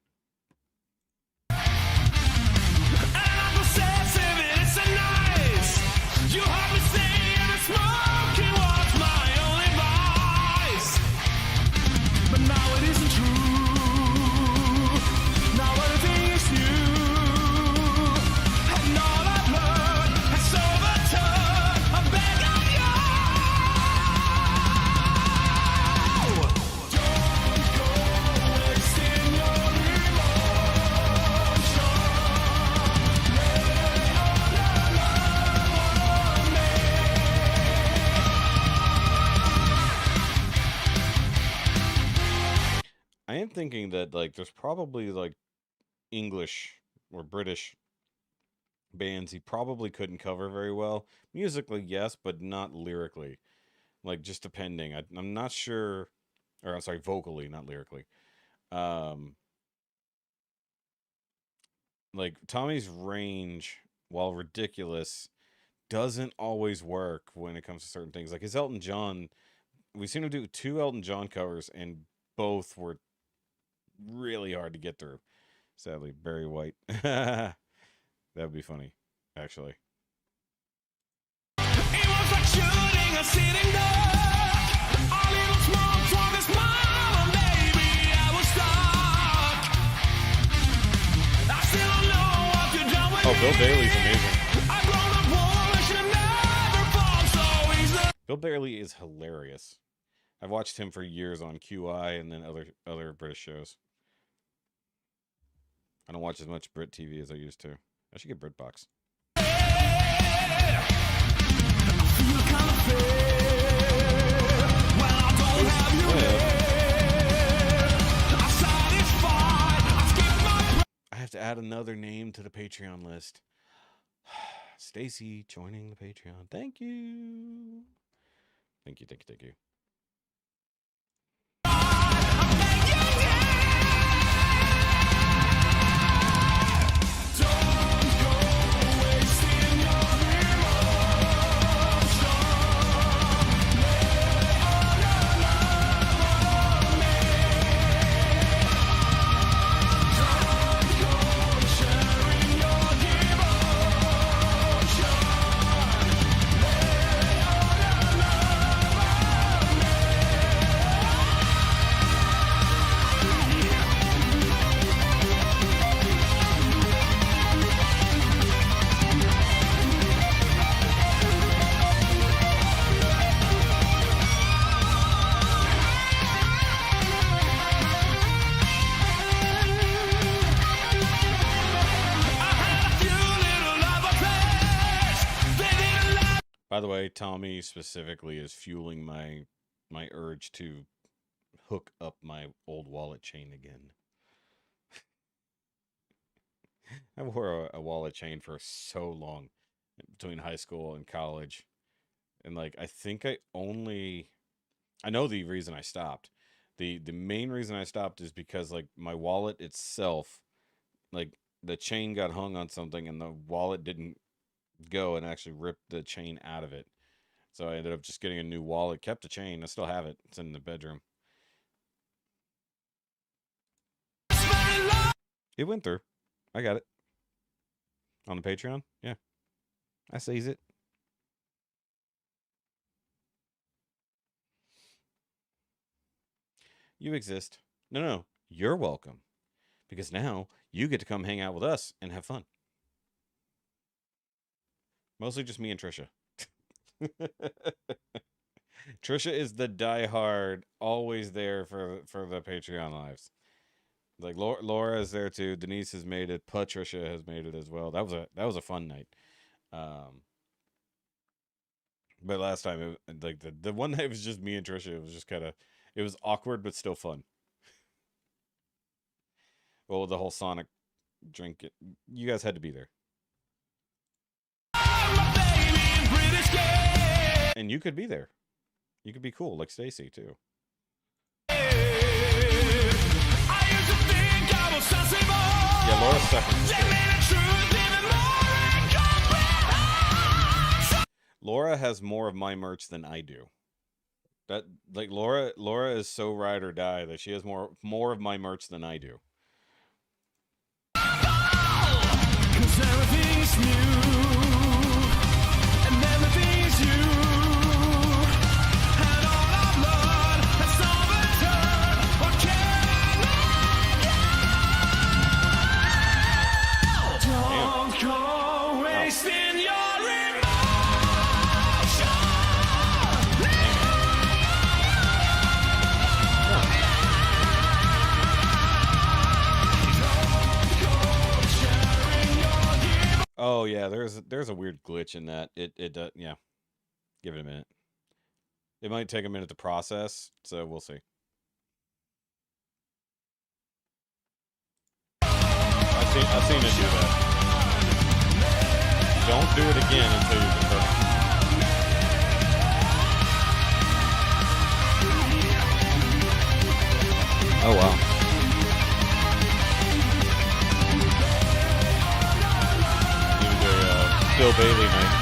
But now it isn't true. Now everything is new. And all I've learned has overturned. I'm back on you. Don't go wasting your emotion. Lay all your love on me. I am thinking that, like, there's probably, like, English or British bands he probably couldn't cover very well. Musically, yes, but not lyrically. Like, just depending. I'm not sure, or I'm sorry, vocally, not lyrically. Like, Tommy's range, while ridiculous, doesn't always work when it comes to certain things. Like his Elton John, we've seen him do 2 Elton John covers, and both were really hard to get through. Sadly, Barry White. That would be funny, actually. It was like shooting a sitting duck. A little smoke from a smile, and baby, I was stuck. I still don't know what you've done with Oh, Bill Bailey's amazing. I've grown up foolish and never fall so easy. Bill Bailey is hilarious. I've watched him for years on QI and then other British shows. I don't watch as much Brit TV as I used to. I should get BritBox. I have to add another name to the Patreon list. Stacy joining the Patreon. Thank you. Thank you. By the way, Tommy specifically is fueling my urge to hook up my old wallet chain again. I wore a wallet chain for so long between high school and college. And like I know the reason I stopped. The main reason I stopped is because like my wallet itself, like the chain got hung on something and the wallet didn't go and actually ripped the chain out of it. So I ended up just getting a new wallet, kept the chain. I still have it. It's in the bedroom. It went through. I got it. On the Patreon? Yeah. I sees it. You exist. No. You're welcome. Because now you get to come hang out with us and have fun. Mostly just me and Trisha. Trisha is the diehard, always there for the Patreon lives. Like Laura is there too. Denise has made it. Patricia has made it as well. That was a fun night. But last time, like the one night was just me and Trisha. It was just it was awkward but still fun. Well, the whole Sonic drink. You guys had to be there. And you could be there. You could be cool, like Stacy too. Yeah, Laura's second. Laura has more of my merch than I do. That like Laura is so ride or die that she has more of my merch than I do. 'Cause everything's new and everything's you. And all I've learned has some return. What can I do? Don't go wasting your Oh yeah, there's a weird glitch in that. It does, yeah. Give it a minute. It might take a minute to process, so we'll see. I've seen it do that. Don't do it again until you confirm. Oh wow. Bill Bailey night.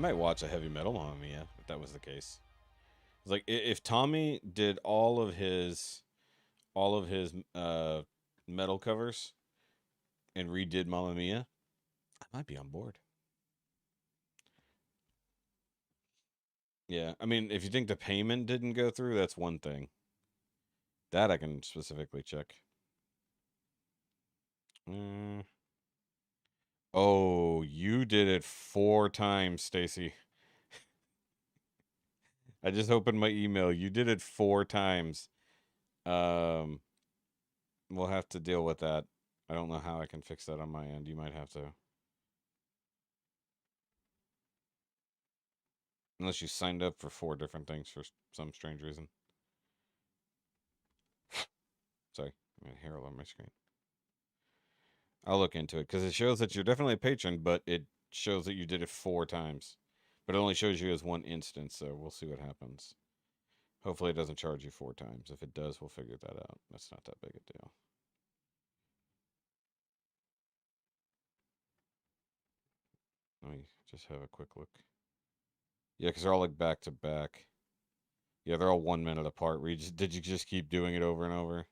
might watch a heavy metal Mamma Mia if that was the case. It's like if Tommy did all of his metal covers and redid Mamma Mia, I might be on board. Yeah, I mean, if you think the payment didn't go through, that's one thing. That I can specifically check. Oh, you did it 4 times, Stacy. I just opened my email. You did it 4 times. We'll have to deal with that. I don't know how I can fix that on my end. You might have to. Unless you signed up for 4 different things for some strange reason. Sorry, I have hair all on my screen. I'll look into it because it shows that you're definitely a patron, but it shows that you did it 4 times. But it only shows you as one instance, so we'll see what happens. Hopefully it doesn't charge you 4 times. If it does, we'll figure that out. That's not that big a deal. Let me just have a quick look. Yeah, because they're all like back to back. Yeah, they're all 1 minute apart. Did you just keep doing it over and over?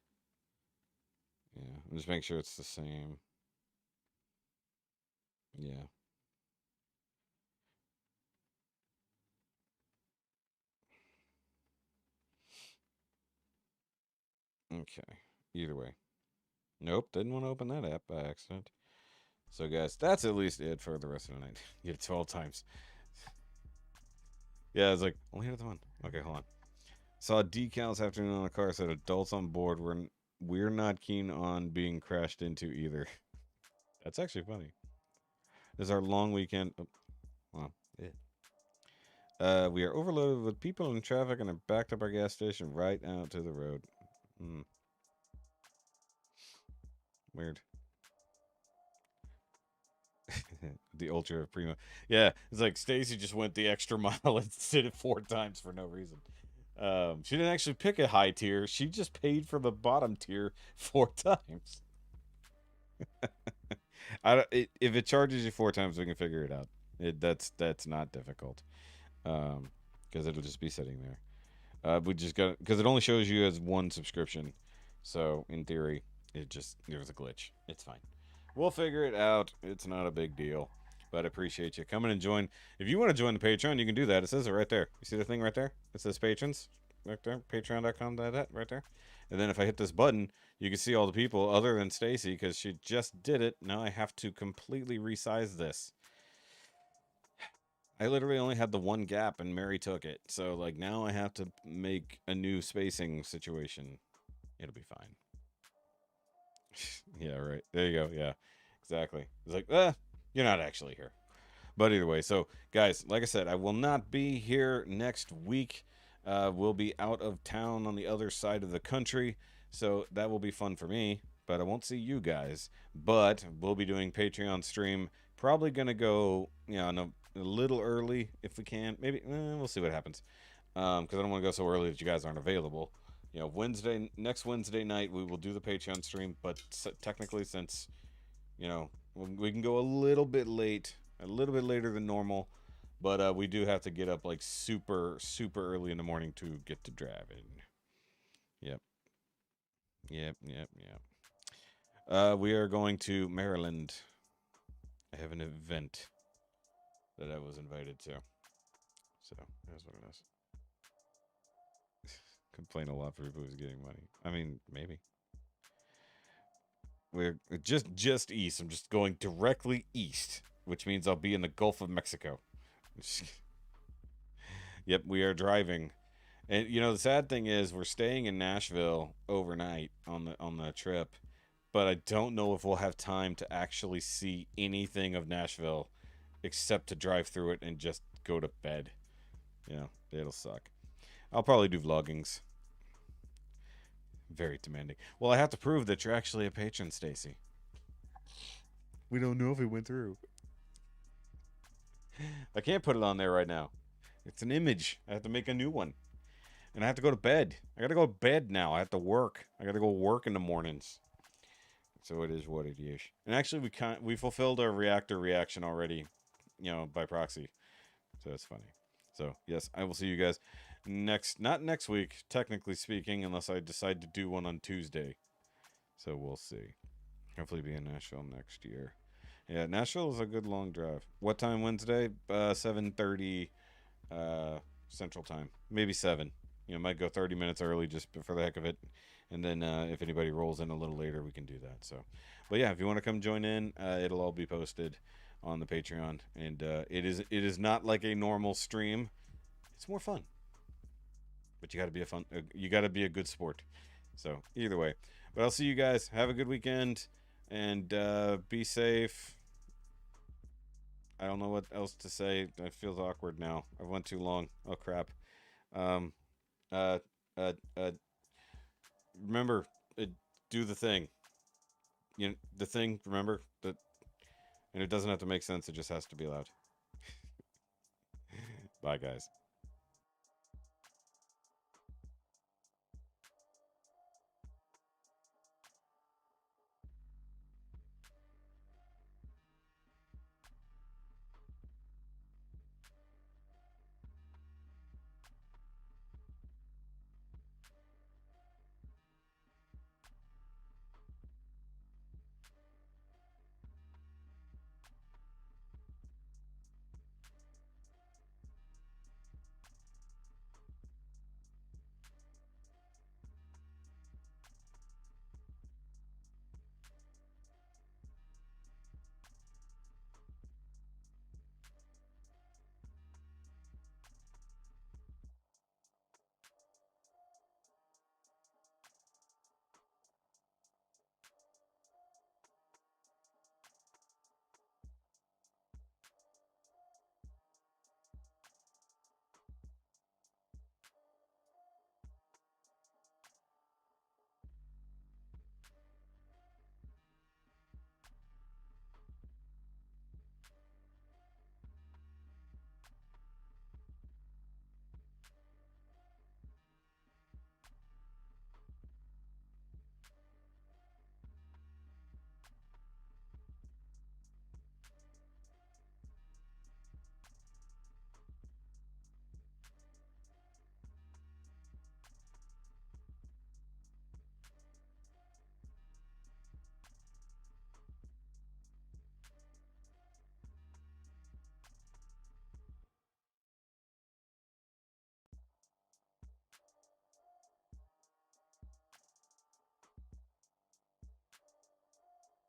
Yeah, just make sure it's the same. Yeah. Okay. Either way. Nope, didn't want to open that app by accident. So, guys, that's at least it for the rest of the night. You did 12 times. Yeah, it's like, only hit the one. Okay, hold on. Saw decals afternoon on the car said adults on board. We're not keen on being crashed into either. That's actually funny. This is our long weekend. Oh, wow. Yeah. We are overloaded with people and traffic and have backed up our gas station right out to the road. Weird. The Ultra Primo. Yeah, it's like Stacy just went the extra mile and did it 4 times for no reason. She didn't actually pick a high tier. She just paid for the bottom tier 4 times. If it charges you 4 times, we can figure it out. That's not difficult. Because it'll just be sitting there. We just got, because it only shows you as 1 subscription. So in theory, there was a glitch. It's fine. We'll figure it out. It's not a big deal. But I appreciate you coming and join. If you want to join the Patreon, you can do that. It says it right there. You see the thing right there? It says patrons right there. Patreon.com, that right there. And then if I hit this button, you can see all the people other than Stacy because she just did it. Now I have to completely resize this. I literally only had the 1 gap and Mary took it. So like now I have to make a new spacing situation. It'll be fine. Yeah, right. There you go. Yeah, exactly. It's like, you're not actually here. But either way, so guys, like I said, I will not be here next week. We'll be out of town on the other side of the country. So that will be fun for me. But I won't see you guys. But we'll be doing Patreon stream. Probably going to go, a little early if we can. Maybe, we'll see what happens. Because I don't want to go so early that you guys aren't available. Next Wednesday night, we will do the Patreon stream, but technically since, we can go a little bit later than normal, but we do have to get up like super, super early in the morning to get to driving. Yep. We are going to Maryland. I have an event that I was invited to. So, that's what it is. Complain a lot for people who's getting money. I mean, maybe. We're just east. I'm just going directly east, which means I'll be in the Gulf of Mexico. Yep, we are driving. And the sad thing is we're staying in Nashville overnight on the trip, but I don't know if we'll have time to actually see anything of Nashville except to drive through it and just go to bed. It'll suck. I'll probably do vloggings. Very demanding. Well, I have to prove that you're actually a patron, Stacy. We don't know if it went through. I can't put it on there right now. It's an image. I have to make a new one. And I have to go to bed. I got to go to bed now. I have to work. I got to go work in the mornings. So it is what it is. And actually, we fulfilled our reactor reaction already, by proxy. So it's funny. So yes, I will see you guys not next week, technically speaking, unless I decide to do one on Tuesday. So we'll see. Hopefully be in Nashville next year. Yeah, Nashville is a good long drive. What time Wednesday? 7:30 Central Time. Maybe 7. Might go 30 minutes early just for the heck of it. And then if anybody rolls in a little later, we can do that. So, but yeah, if you want to come join in, it'll all be posted on the Patreon. And it is not like a normal stream. It's more fun. But you got to be a good sport. So, either way. But I'll see you guys. Have a good weekend. And be safe. I don't know what else to say. It feels awkward now. I went too long. Oh crap. Remember, do the thing. The thing. Remember that, and it doesn't have to make sense. It just has to be loud. Bye, guys.